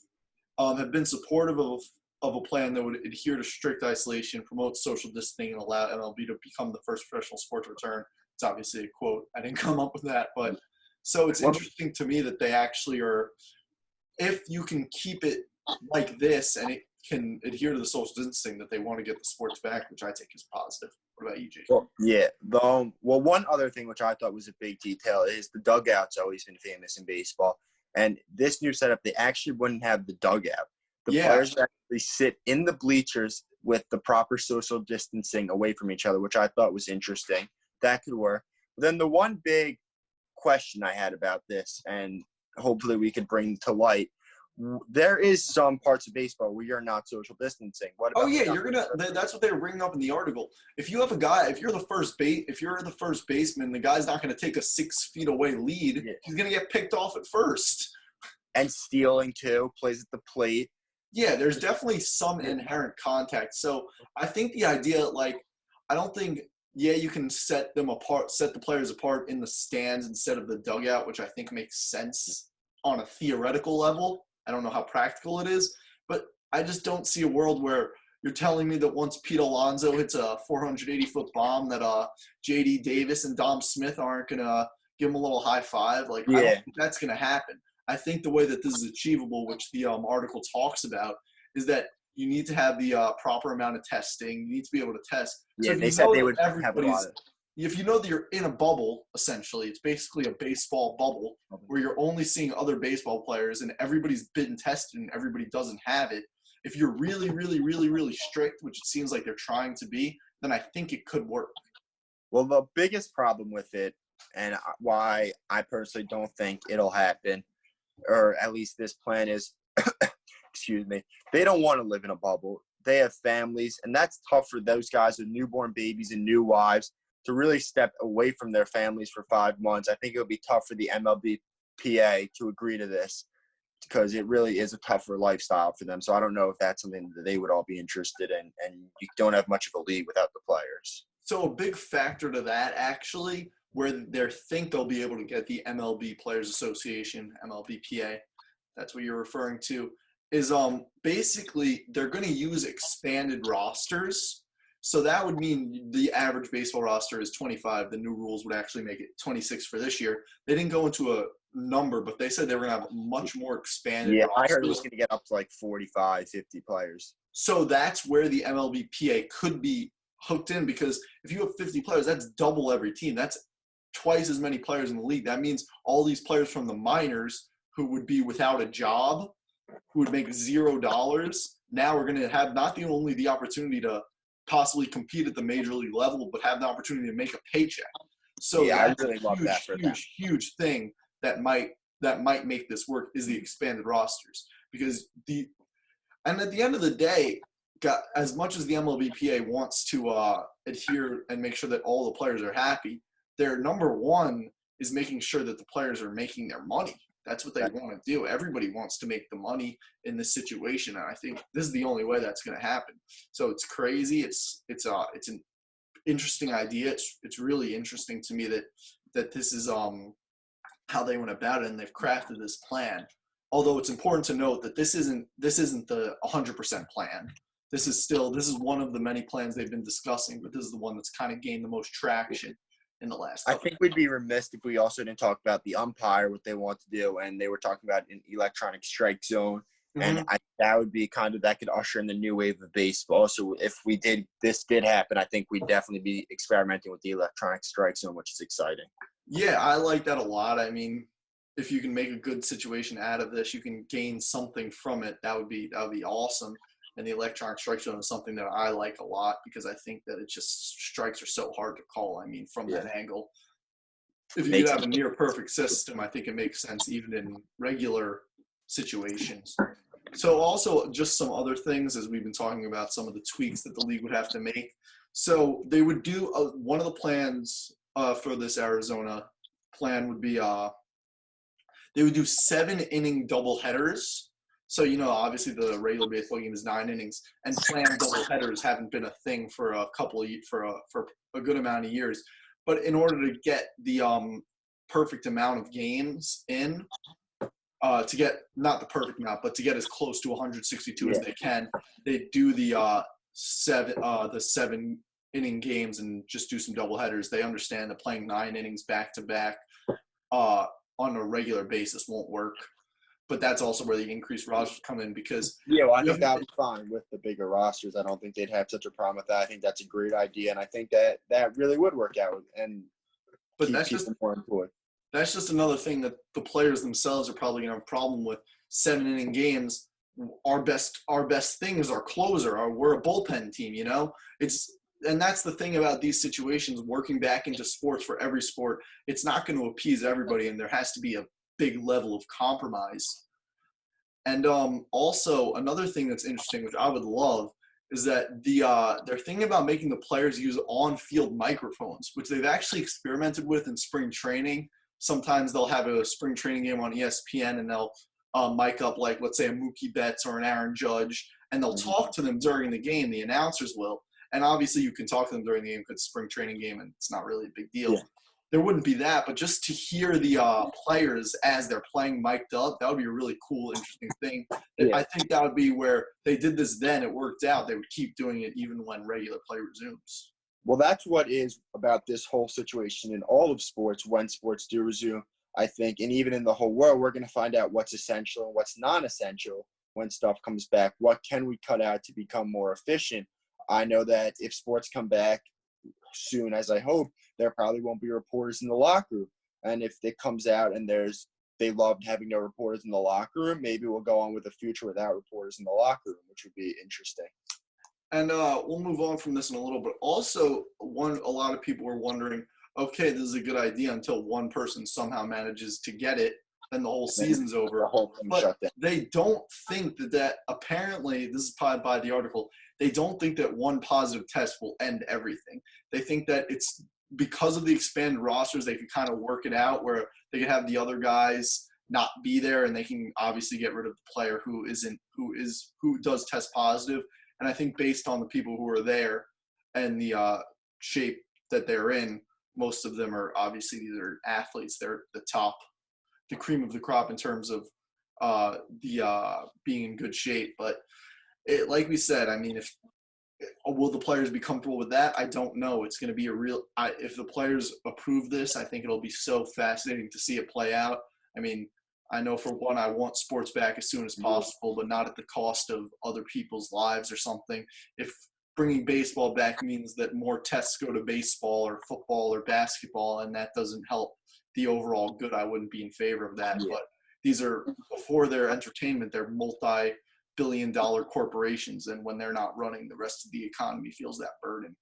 have been supportive of a plan that would adhere to strict isolation, promote social distancing, and allow MLB to become the first professional sport to return. It's obviously a quote. I didn't come up with that, but so it's interesting to me that they actually are, if you can keep it like this and it can adhere to the social distancing, that they want to get the sports back, which I take as positive. What about you, Jake? Well, yeah. One other thing which I thought was a big detail is the dugout's always been famous in baseball. And this new setup, they actually wouldn't have the dugout. The players would actually sit in the bleachers with the proper social distancing away from each other, which I thought was interesting. That could work. But then the one big question I had about this, and hopefully we could bring to light, there is some parts of baseball where you're not social distancing. What about that's what they were bringing up in the article. If you have a guy, if you're the first baseman, the guy's not going to take a 6 feet away lead. Yeah. He's going to get picked off at first. And stealing too, plays at the plate. Yeah, there's definitely some inherent contact. So I think the idea, I don't think, you can set the players apart in the stands instead of the dugout, which I think makes sense on a theoretical level. I don't know how practical it is, but I just don't see a world where you're telling me that once Pete Alonso hits a 480-foot bomb that J.D. Davis and Dom Smith aren't going to give him a little high five. I don't think that's going to happen. I think the way that this is achievable, which the article talks about, is that you need to have the proper amount of testing. You need to be able to test. Yeah, they said they would have a lot of. If you know that you're in a bubble, essentially, it's basically a baseball bubble where you're only seeing other baseball players and everybody's been tested and everybody doesn't have it. If you're really, really, really, really strict, which it seems like they're trying to be, then I think it could work. Well, the biggest problem with it, and why I personally don't think it'll happen, or at least this plan is, excuse me, they don't want to live in a bubble. They have families, and that's tough for those guys with newborn babies and new wives to really step away from their families for 5 months. I think it would be tough for the MLBPA to agree to this because it really is a tougher lifestyle for them. So I don't know if that's something that they would all be interested in, and you don't have much of a league without the players. So a big factor to that, actually, where they think they'll be able to get the MLB Players Association, MLBPA, that's what you're referring to, is basically they're going to use expanded rosters. So that would mean the average baseball roster is 25. The new rules would actually make it 26 for this year. They didn't go into a number, but they said they were going to have a much more expanded Yeah, roster. I heard it was going to get up to like 45, 50 players. So that's where the MLBPA could be hooked in, because if you have 50 players, that's double every team. That's twice as many players in the league. That means all these players from the minors who would be without a job, who would make $0, now we're going to have not only the opportunity to possibly compete at the major league level, but have the opportunity to make a paycheck. So Yeah, I that's really love that for them. huge thing that might make this work is the expanded rosters. Because at the end of the day, as much as the MLBPA wants to adhere and make sure that all the players are happy, their number one is making sure that the players are making their money. That's what they want to do. Everybody wants to make the money in this situation, and I think this is the only way that's going to happen. So it's crazy. It's an interesting idea. It's really interesting to me that this is how they went about it, and they've crafted this plan. Although it's important to note that this isn't the 100% plan. This is one of the many plans they've been discussing, but this is the one that's kind of gained the most traction in the last I couple. think we'd be remiss if we also didn't talk about the umpire, what they want to do, and they were talking about an electronic strike zone, and that would be that could usher in the new wave of baseball. So if this did happen, I think we'd definitely be experimenting with the electronic strike zone, which is exciting. Yeah, I like that a lot. I mean, if you can make a good situation out of this, you can gain something from it. That would be awesome. And the electronic strike zone is something that I like a lot, because I think that strikes are so hard to call. I mean, from that angle, if you could have a near perfect system, I think it makes sense even in regular situations. So also just some other things, as we've been talking about, some of the tweaks that the league would have to make. So they would do one of the plans for this Arizona plan would be they would do 7-inning doubleheaders. So, obviously the regular baseball game is 9 innings, and planned doubleheaders haven't been a thing for a good amount of years. But in order to get the perfect amount of games in, to get not the perfect amount, but to get as close to 162 as they can, they do the 7-inning games and just do some doubleheaders. They understand that playing 9 innings back to back on a regular basis won't work. But that's also where the increased rosters come in, because I think that would be fine with the bigger rosters. I don't think they'd have such a problem with that. I think that's a great idea, and I think that really would work out and keep people more employed. That's just another thing that the players themselves are probably going to have a problem with. 7-inning games. Our best thing is our closer. We're a bullpen team, and that's the thing about these situations, working back into sports for every sport. It's not going to appease everybody, and there has to be a big level of compromise. And also another thing that's interesting, which I would love, is that they're thinking about making the players use on-field microphones, which they've actually experimented with in spring training. Sometimes they'll have a spring training game on ESPN, and they'll mic up, like, let's say, a Mookie Betts or an Aaron Judge, and they'll talk to them during the game. The announcers will. And obviously you can talk to them during the game because it's a spring training game and it's not really a big deal. Yeah. There wouldn't be that, but just to hear the players as they're playing mic'd up, that would be a really cool, interesting thing. Yeah. I think that would be where they did this then. It worked out. They would keep doing it even when regular play resumes. Well, that's what is about this whole situation in all of sports when sports do resume, I think. And even in the whole world, we're going to find out what's essential and what's non-essential when stuff comes back. What can we cut out to become more efficient? I know that if sports come back soon, as I hope, there probably won't be reporters in the locker room. And if it comes out and they loved having no reporters in the locker room, maybe we'll go on with a future without reporters in the locker room, which would be interesting. And we'll move on from this in a little bit. Also, a lot of people were wondering, okay, this is a good idea until one person somehow manages to get it, then the whole season's over. The whole thing shut down. They don't think that apparently, this is probably by the article, they don't think that one positive test will end everything. They think that it's because of the expanded rosters, they can kind of work it out where they can have the other guys not be there, and they can obviously get rid of the player who does test positive. And I think based on the people who are there and the shape that they're in, most of them are obviously these are athletes. They're the cream of the crop in terms of being in good shape. But like we said, I mean, if Will the players be comfortable with that? I don't know. It's going to be if the players approve this, I think it'll be so fascinating to see it play out. I mean, I know for one, I want sports back as soon as possible, but not at the cost of other people's lives or something. If bringing baseball back means that more tests go to baseball or football or basketball, and that doesn't help the overall good, I wouldn't be in favor of that. Yeah. But these are, before their entertainment, they're multi-billion-dollar corporations, and when they're not running, the rest of the economy feels that burden.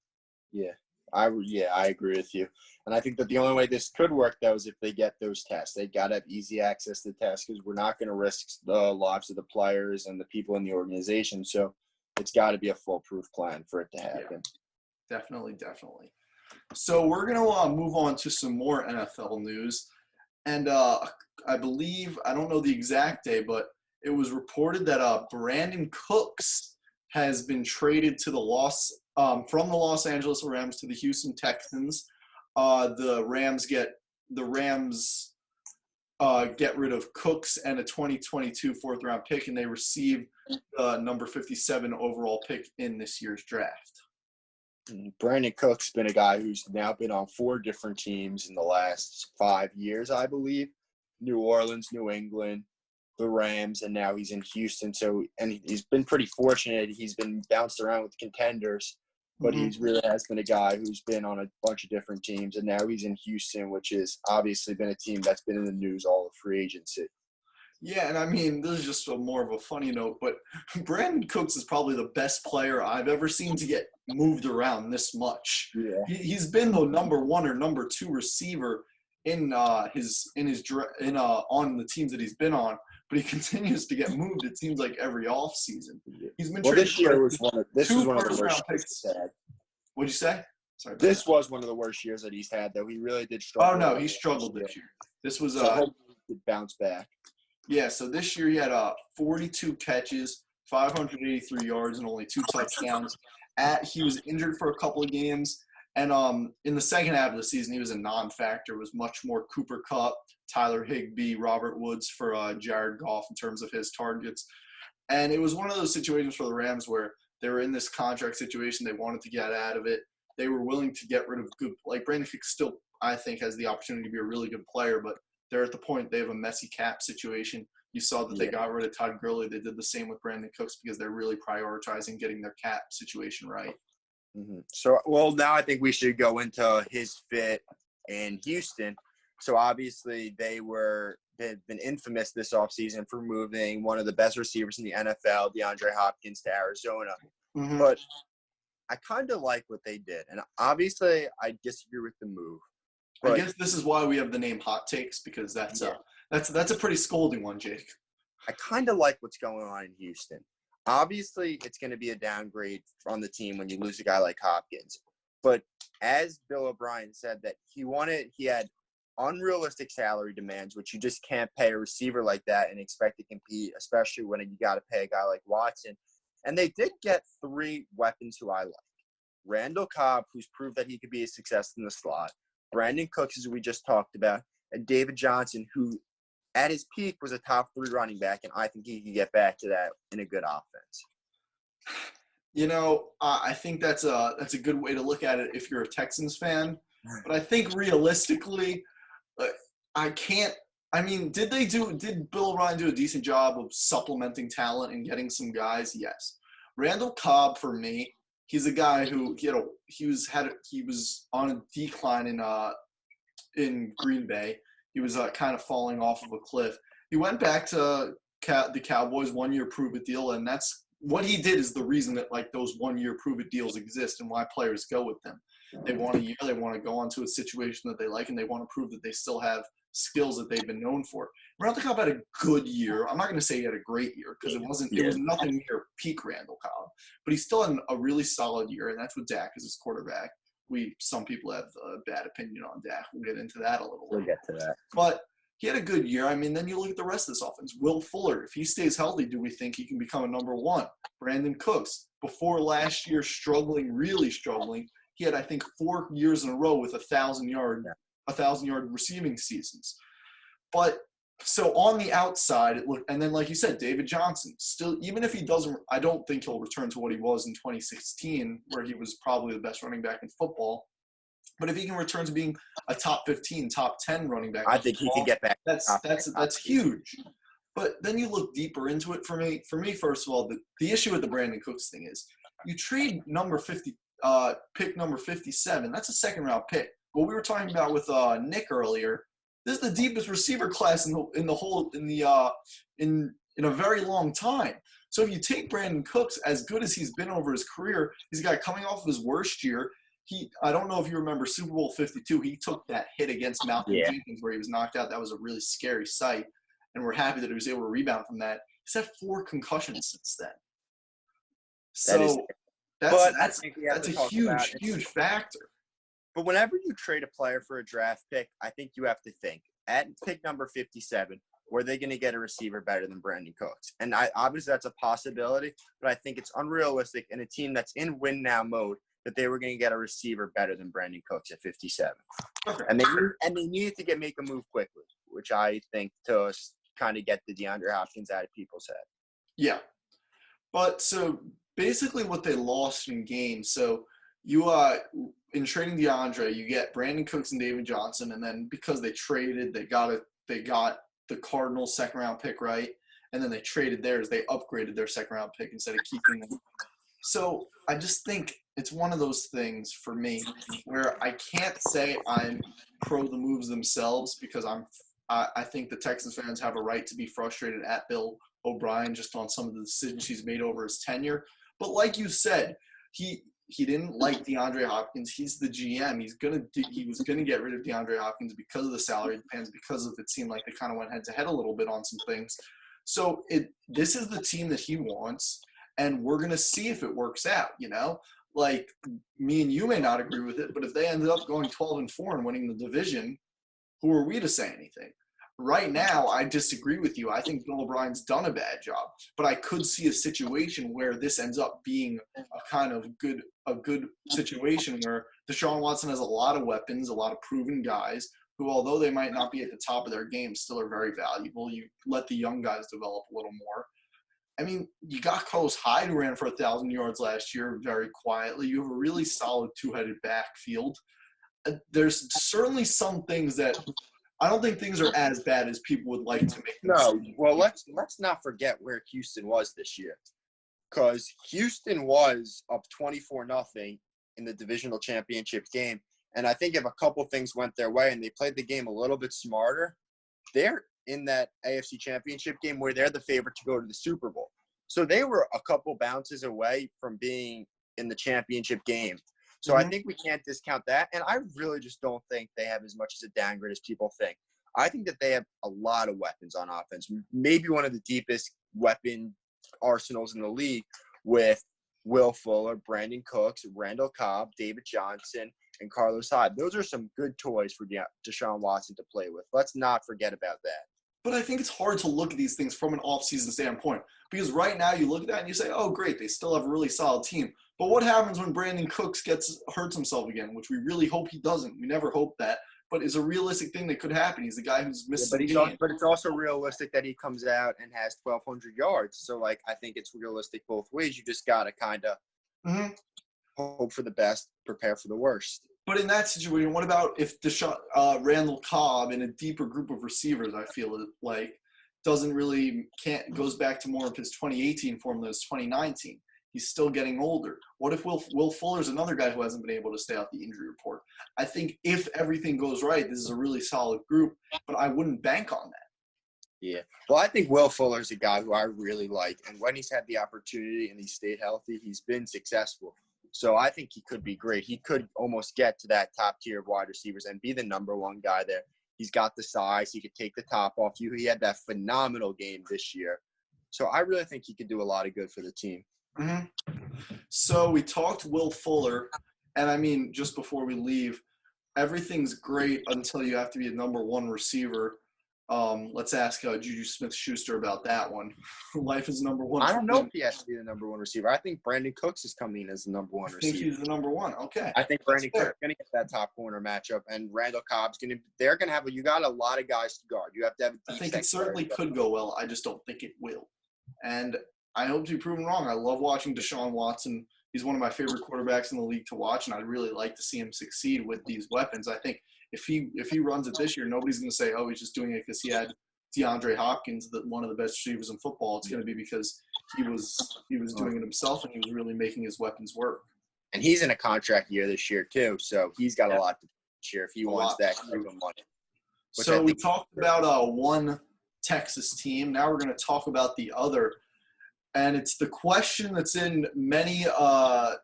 Yeah, I agree with you. And I think that the only way this could work, though, is if they get those tests. They got to have easy access to tests because we're not going to risk the lives of the players and the people in the organization. So it's got to be a foolproof plan for it to happen. Yeah, definitely. So we're going to move on to some more NFL news. And I believe, I don't know the exact day, but it was reported that Brandon Cooks has been traded to from the Los Angeles Rams to the Houston Texans. The Rams get rid of Cooks and a 2022 fourth-round pick, and they receive the number 57 overall pick in this year's draft. Brandon Cook's been a guy who's now been on 4 different teams in the last 5 years, I believe. New Orleans, New England, the Rams, and now he's in Houston. And he's been pretty fortunate. He's been bounced around with contenders, but he's really has been a guy who's been on a bunch of different teams, and now he's in Houston, which has obviously been a team that's been in the news all of free agency. Yeah, and I mean, this is just more of a funny note, but Brandon Cooks is probably the best player I've ever seen to get moved around this much. Yeah. He's been the number 1 or number 2 receiver on the teams that he's been on, but he continues to get moved. It seems like every offseason. He's been traded. This year was one of the worst years he's had. What'd you say? Sorry. This was one of the worst years that he's had, though. He really did struggle. Oh no, he struggled this year. This was hopefully he could bounce back. Yeah, so this year he had 42 catches, 583 yards, and only 2 touchdowns. He was injured for a couple of games, and in the second half of the season, he was a non-factor. It was much more Cooper Kupp, Tyler Higbee, Robert Woods for Jared Goff in terms of his targets. And it was one of those situations for the Rams where they were in this contract situation. They wanted to get out of it. They were willing to get rid of Brandon Cooks still, I think, has the opportunity to be a really good player, but they're at the point they have a messy cap situation. You saw that they got rid of Todd Gurley. They did the same with Brandon Cooks because they're really prioritizing getting their cap situation right. Mm-hmm. So, now I think we should go into his fit in Houston. So, obviously, they've been infamous this offseason for moving one of the best receivers in the NFL, DeAndre Hopkins, to Arizona. Mm-hmm. But I kind of like what they did. And obviously, I disagree with the move. I guess this is why we have the name Hot Takes, because that's a pretty scolding one, Jake. I kind of like what's going on in Houston. Obviously, it's going to be a downgrade on the team when you lose a guy like Hopkins. But as Bill O'Brien said, that he had unrealistic salary demands, which you just can't pay a receiver like that and expect to compete, especially when you got to pay a guy like Watson. And they did get 3 weapons who I like. Randall Cobb, who's proved that he could be a success in the slot. Brandon Cooks, as we just talked about, and David Johnson, who at his peak was a top 3 running back, and I think he can get back to that in a good offense. I think that's a good way to look at it if you're a Texans fan. But I think realistically, did Bill O'Brien do a decent job of supplementing talent and getting some guys? Yes. Randall Cobb, for me, he's a guy who he was on a decline in Green Bay. He was kind of falling off of a cliff. He went back to the Cowboys, 1-year prove-it deal, and that's what he did is the reason that those 1-year prove-it deals exist and why players go with them. They want a year, they want to go onto a situation that they like, and they want to prove that they still have skills that they've been known for. Randall Cobb had a good year. I'm not going to say he had a great year because it was nothing near peak Randall Cobb, but he still had a really solid year, and that's with Dak as his quarterback. Some people have a bad opinion on Dak. We'll get into that a little bit. We'll get to that. But he had a good year. Then you look at the rest of this offense. Will Fuller, if he stays healthy, do we think he can become a number 1? Brandon Cooks, before last year really struggling, he had, I think, 4 years in a row with 1,000-yard receiving seasons. But So on the outside, it looked, and then like you said, David Johnson, still, even if he doesn't, I don't think he'll return to what he was in 2016, where he was probably the best running back in football. But if he can return to being a top 15, top 10 running back, I think he can get back. that's huge. But then you look deeper into it for me. For me, first of all, the issue with the Brandon Cooks thing is you trade pick number 57. That's a second round pick. What we were talking about with Nick earlier, this is the deepest receiver class in a very long time. So if you take Brandon Cooks, as good as he's been over his career, he's a guy coming off of his worst year. I don't know if you remember Super Bowl 52. He took that hit against Malcolm Jenkins where he was knocked out. That was a really scary sight, and we're happy that he was able to rebound from that. He's had 4 concussions since then. So that's a huge factor. But whenever you trade a player for a draft pick, I think you have to think, at pick number 57, were they going to get a receiver better than Brandon Cooks? And obviously that's a possibility, but I think it's unrealistic in a team that's in win-now mode that they were going to get a receiver better than Brandon Cooks at 57. Okay. And they needed to make a move quickly, which I think to kind of get the DeAndre Hopkins out of people's head. Yeah. But so basically what they lost in games, so you in trading DeAndre, you get Brandon Cooks and David Johnson, and then because they traded, they got the Cardinals second round pick, right? And then they traded theirs, they upgraded their second round pick instead of keeping them. So I just think it's one of those things for me where I can't say I'm pro the moves themselves because I think the Texans fans have a right to be frustrated at Bill O'Brien just on some of the decisions he's made over his tenure. But like you said, he didn't like DeAndre Hopkins. He's the GM. He was gonna get rid of DeAndre Hopkins because of the salary demands, because of it seemed like they kind of went head to head a little bit on some things. So this is the team that he wants, and we're gonna see if it works out. You know, like me and you may not agree with it, but if they ended up going 12-4 and winning the division, who are we to say anything? Right now, I disagree with you. I think Bill O'Brien's done a bad job, but I could see a situation where this ends up being a kind of good situation where Deshaun Watson has a lot of weapons, a lot of proven guys who, although they might not be at the top of their game, still are very valuable. You let the young guys develop a little more. I mean, you got Carlos Hyde who ran for 1,000 yards last year very quietly. You have a really solid two-headed backfield. There's certainly some things that I don't think things are as bad as people would like to make them. No, well, let's not forget where Houston was this year, because Houston was up 24-0 in the divisional championship game, and I think if a couple things went their way and they played the game a little bit smarter, they're in that AFC championship game where they're the favorite to go to the Super Bowl. So they were a couple bounces away from being in the championship game. So I think we can't discount that. And I really just don't think they have as much as a downgrade as people think. I think that they have a lot of weapons on offense, maybe one of the deepest weapon arsenals in the league with Will Fuller, Brandon Cooks, Randall Cobb, David Johnson, and Carlos Hyde. Those are some good toys for Deshaun Watson to play with. Let's not forget about that. But I think it's hard to look at these things from an offseason standpoint because right now you look at that and you say, oh, great, they still have a really solid team. But what happens when Brandon Cooks hurts himself again, which we really hope he doesn't. We never hope that. But it's a realistic thing that could happen. He's the guy who's missing the game. But it's also realistic that he comes out and has 1,200 yards. So, I think it's realistic both ways. You just got to kind of hope for the best, prepare for the worst. But in that situation, what about if Randall Cobb in a deeper group of receivers, I feel like, goes back to more of his 2018 form than his 2019. He's still getting older. What if Will Fuller's another guy who hasn't been able to stay off the injury report? I think if everything goes right, this is a really solid group, but I wouldn't bank on that. Yeah. Well, I think Will Fuller's a guy who I really like, and when he's had the opportunity and he's stayed healthy, he's been successful. So I think he could be great. He could almost get to that top tier of wide receivers and be the number one guy there. He's got the size. He could take the top off you. He had that phenomenal game this year. So I really think he could do a lot of good for the team. So we talked Will Fuller, and I mean, just before we leave, everything's great until you have to be a number one receiver. Let's ask Juju Smith-Schuster about that one. Life is number one. I for don't know him. if he has to be the number one receiver. I think Brandon Cooks is coming in as the number one I think receiver. he's the number one. Okay. I think Brandon fair. Cooks is going to get that top corner matchup, and Randall Cobb's going to. They're going to have. You got a lot of guys to guard. You have to have. I think it certainly could go well. I just don't think it will. And I hope to be proven wrong. I love watching Deshaun Watson. He's one of my favorite quarterbacks in the league to watch, and I'd really like to see him succeed with these weapons. I think if he runs it this year, nobody's going to say, "Oh, he's just doing it because he had DeAndre Hopkins, one of the best receivers in football." It's going to be because he was doing it himself, and he was really making his weapons work. And he's in a contract year this year too, so he's got a lot to cheer if he wants that type of money. So we talked about one Texas team. Now we're going to talk about the other, and it's the question that's in many of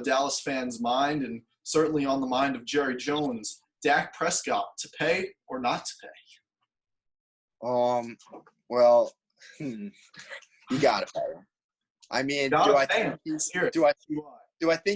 Dallas fans' mind, and certainly on the mind of Jerry Jones: Dak Prescott, to pay or not to pay? Well, you gotta pay him. I mean, do I think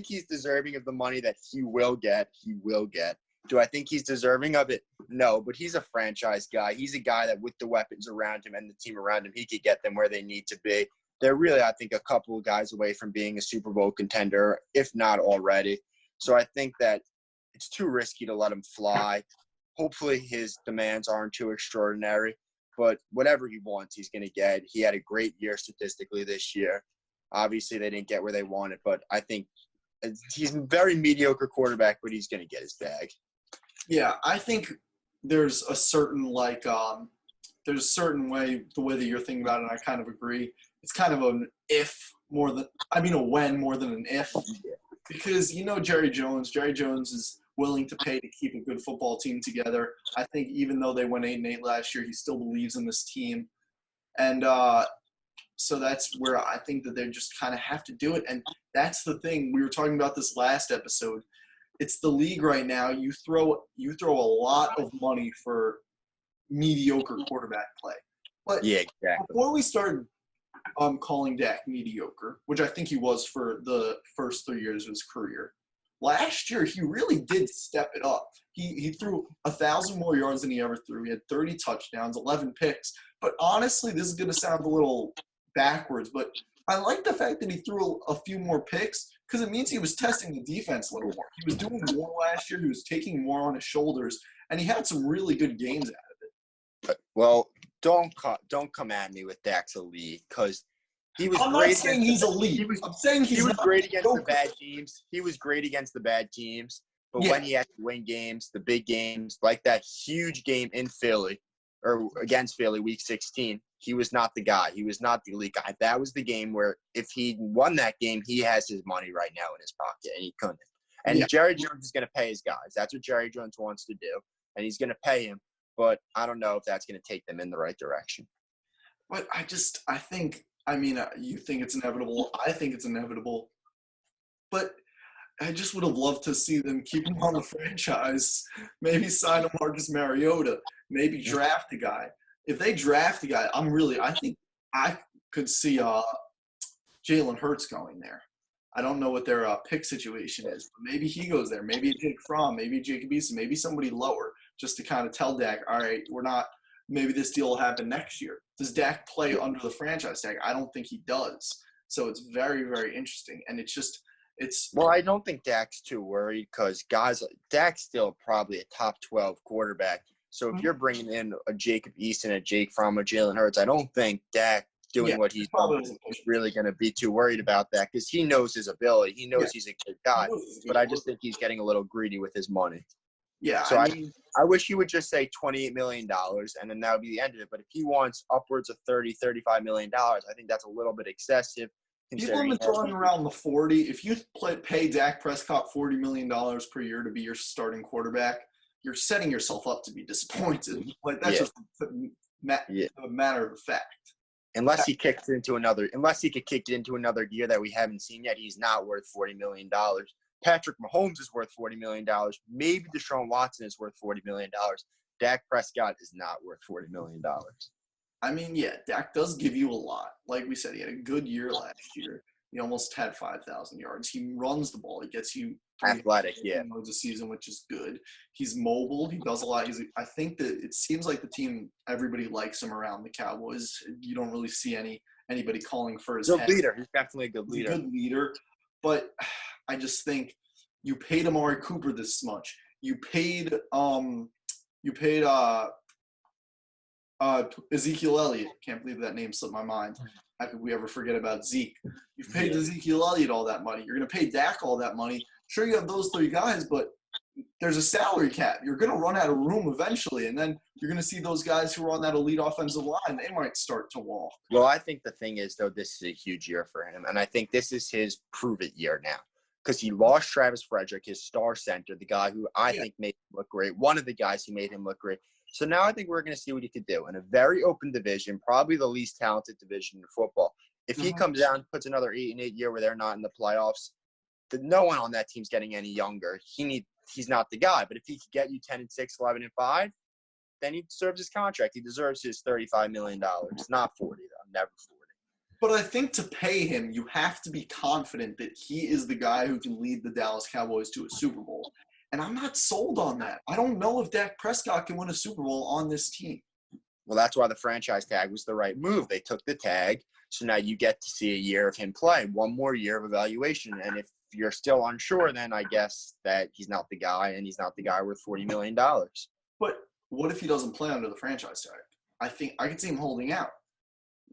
he's deserving of the money that he will get? He will get. Do I think he's deserving of it? No, but he's a franchise guy. He's a guy that with the weapons around him and the team around him, he could get them where they need to be. They're really, I think, a couple of guys away from being a Super Bowl contender, if not already. So I think that it's too risky to let him fly. Hopefully his demands aren't too extraordinary, but whatever he wants, he's going to get. He had a great year statistically this year. Obviously, they didn't get where they wanted, but I think he's a very mediocre quarterback, but he's going to get his bag. Yeah, I think there's a certain way, the way that you're thinking about it, and I kind of agree. It's kind of a when more than an if. Because Jerry Jones is willing to pay to keep a good football team together. I think even though they went 8-8 last year, he still believes in this team. And so that's where I think that they just kind of have to do it. And that's the thing. We were talking about this last episode. It's the league right now. You throw a lot of money for mediocre quarterback play. But yeah, exactly. Before we started calling Dak mediocre, which I think he was for the first 3 years of his career, last year he really did step it up. He threw 1,000 more yards than he ever threw. He had 30 touchdowns, 11 picks. But honestly, this is going to sound a little backwards, but I like the fact that he threw a few more picks because it means he was testing the defense a little more. He was doing more last year. He was taking more on his shoulders, and he had some really good games out of it. Well, don't come at me with Dak's elite because he was. I'm not saying he's elite. I'm saying he was great against the bad teams. He was great against the bad teams, but when he had to win games, the big games, like that huge game in Philly or against Philly, Week 16, he was not the guy. He was not the elite guy. That was the game where if he won that game, he has his money right now in his pocket, and he couldn't. And Jerry Jones is going to pay his guys. That's what Jerry Jones wants to do, and he's going to pay him. But I don't know if that's going to take them in the right direction. But you think it's inevitable. I think it's inevitable. But I just would have loved to see them keep him on the franchise, maybe sign a Marcus Mariota, maybe draft a guy. If they draft a guy, I think I could see Jalen Hurts going there. I don't know what their pick situation is, but maybe he goes there. Maybe Jake Fromm, maybe Jacob Eason, maybe somebody lower, just to kind of tell Dak, all right, maybe this deal will happen next year. Does Dak play under the franchise tag? I don't think he does. So it's very, very interesting. And Well, I don't think Dak's too worried because Dak's still probably a top 12 quarterback. So if you're bringing in a Jacob Eason, a Jake Fromm, a Jalen Hurts, I don't think Dak doing what he's doing is really going to be too worried about that because he knows his ability. He knows he's a good guy. But I just think he's getting a little greedy with his money. Yeah. So I wish he would just say $28 million, and then that would be the end of it. But if he wants upwards of $30, $35 million, I think that's a little bit excessive. People have been throwing around the 40. If you pay Dak Prescott $40 million per year to be your starting quarterback, you're setting yourself up to be disappointed. Like that's just a matter of fact. Unless he could kick it into another gear that we haven't seen yet, he's not worth $40 million. Patrick Mahomes is worth $40 million. Maybe Deshaun Watson is worth $40 million. Dak Prescott is not worth $40 million. I mean, yeah, Dak does give you a lot. Like we said, he had a good year last year. He almost had 5,000 yards. He runs the ball. He gets you Athletic, yeah. yards a season, which is good. He's mobile. He does a lot. I think that it seems like the team, everybody likes him around the Cowboys. You don't really see anybody calling for his Good head. leader. He's definitely a good He's leader. a good leader, but I just think you paid Amari Cooper this much. You paid Ezekiel Elliott. Can't believe that name slipped my mind. How could we ever forget about Zeke? You've paid Ezekiel Elliott all that money. You're going to pay Dak all that money. Sure, you have those three guys, but there's a salary cap. You're going to run out of room eventually, and then you're going to see those guys who are on that elite offensive line. They might start to walk. Well, I think the thing is, though, this is a huge year for him, and I think this is his prove-it year now because he lost Travis Frederick, his star center, the guy who I think made him look great, one of the guys who made him look great. So now I think we're going to see what he could do in a very open division, probably the least talented division in football. If he comes out and puts another 8-8 year where they're not in the playoffs, no one on that team's getting any younger. He's not the guy. But if he could get you 10-6, 11-5, then he deserves his contract. He deserves his $35 million. Not 40, though. Never 40. But I think to pay him, you have to be confident that he is the guy who can lead the Dallas Cowboys to a Super Bowl. And I'm not sold on that. I don't know if Dak Prescott can win a Super Bowl on this team. Well, that's why the franchise tag was the right move. They took the tag, so now you get to see a year of him play, one more year of evaluation. And if you're still unsure, then I guess that he's not the guy, and he's not the guy worth $40 million. But what if he doesn't play under the franchise tag? I think I could see him holding out.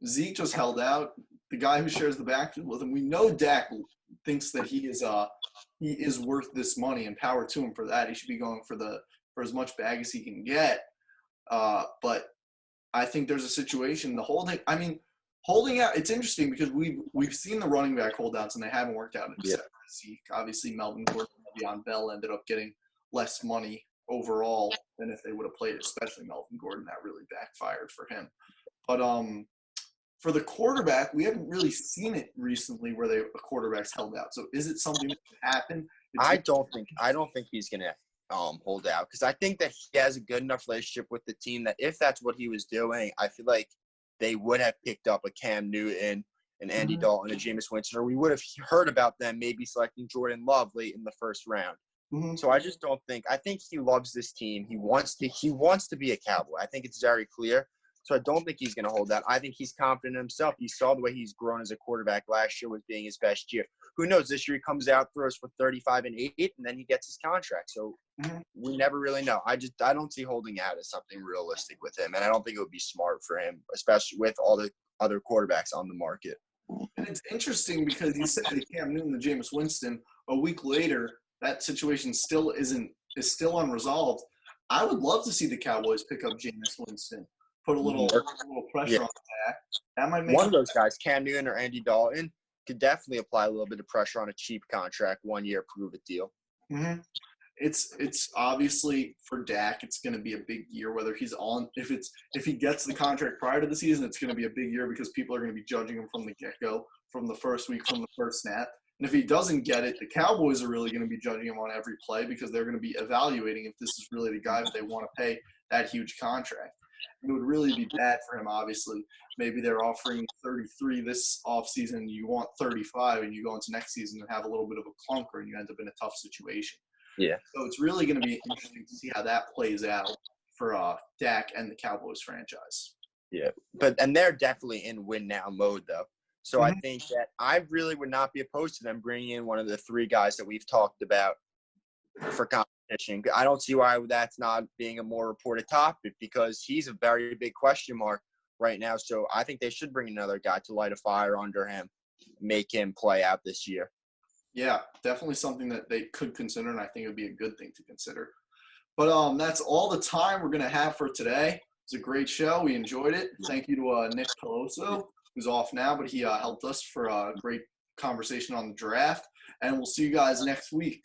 Zeke just held out. The guy who shares the backfield with him, we know Dak thinks that he is worth this money, and power to him for that. He should be going for as much bag as he can get. But I think there's a situation. Holding out. It's interesting because we've seen the running back holdouts and they haven't worked out. Except for Zeke, obviously Melvin Gordon and Le'Veon Bell ended up getting less money overall than if they would have played, especially Melvin Gordon. That really backfired for him. But for the quarterback, we haven't really seen it recently where a quarterback's held out. So is it something that could happen? I don't think he's gonna hold out because I think that he has a good enough relationship with the team that if that's what he was doing, I feel like they would have picked up a Cam Newton, an Andy Dalton, a Jameis Winston, or we would have heard about them maybe selecting Jordan Love late in the first round. Mm-hmm. So I just don't think – I think he loves this team. He wants to be a Cowboy. I think it's very clear. So I don't think he's going to hold that. I think he's confident in himself. You saw the way he's grown as a quarterback last year was being his best year. Who knows? This year he comes out, throws for 35 and 8, and then he gets his contract. So we never really know. I don't see holding out as something realistic with him, and I don't think it would be smart for him, especially with all the other quarterbacks on the market. And it's interesting because you said that Cam Newton and Jameis Winston a week later, that situation is still unresolved. I would love to see the Cowboys pick up Jameis Winston. Put a little pressure on Dak. That might make one of those guys, Cam Newton or Andy Dalton, could definitely apply a little bit of pressure on a cheap contract, 1-year prove-it deal. Mm-hmm. It's obviously for Dak, it's going to be a big year. Whether he's on, if he gets the contract prior to the season, it's going to be a big year because people are going to be judging him from the get-go, from the first week, from the first snap. And if he doesn't get it, the Cowboys are really going to be judging him on every play because they're going to be evaluating if this is really the guy that they want to pay that huge contract. It would really be bad for him, obviously. Maybe they're offering 33 this offseason, you want 35, and you go into next season and have a little bit of a clunker, and you end up in a tough situation. Yeah. So it's really going to be interesting to see how that plays out for Dak and the Cowboys franchise. Yeah, and they're definitely in win-now mode, though. So I think that I really would not be opposed to them bringing in one of the three guys that we've talked about for competition. I don't see why that's not being a more reported topic because he's a very big question mark right now. So I think they should bring another guy to light a fire under him, make him play out this year. Yeah, definitely something that they could consider, and I think it would be a good thing to consider. But that's all the time we're going to have for today. It's a great show. We enjoyed it. Thank you to Nick Peloso, who's off now, but he helped us for a great conversation on the draft. And we'll see you guys next week.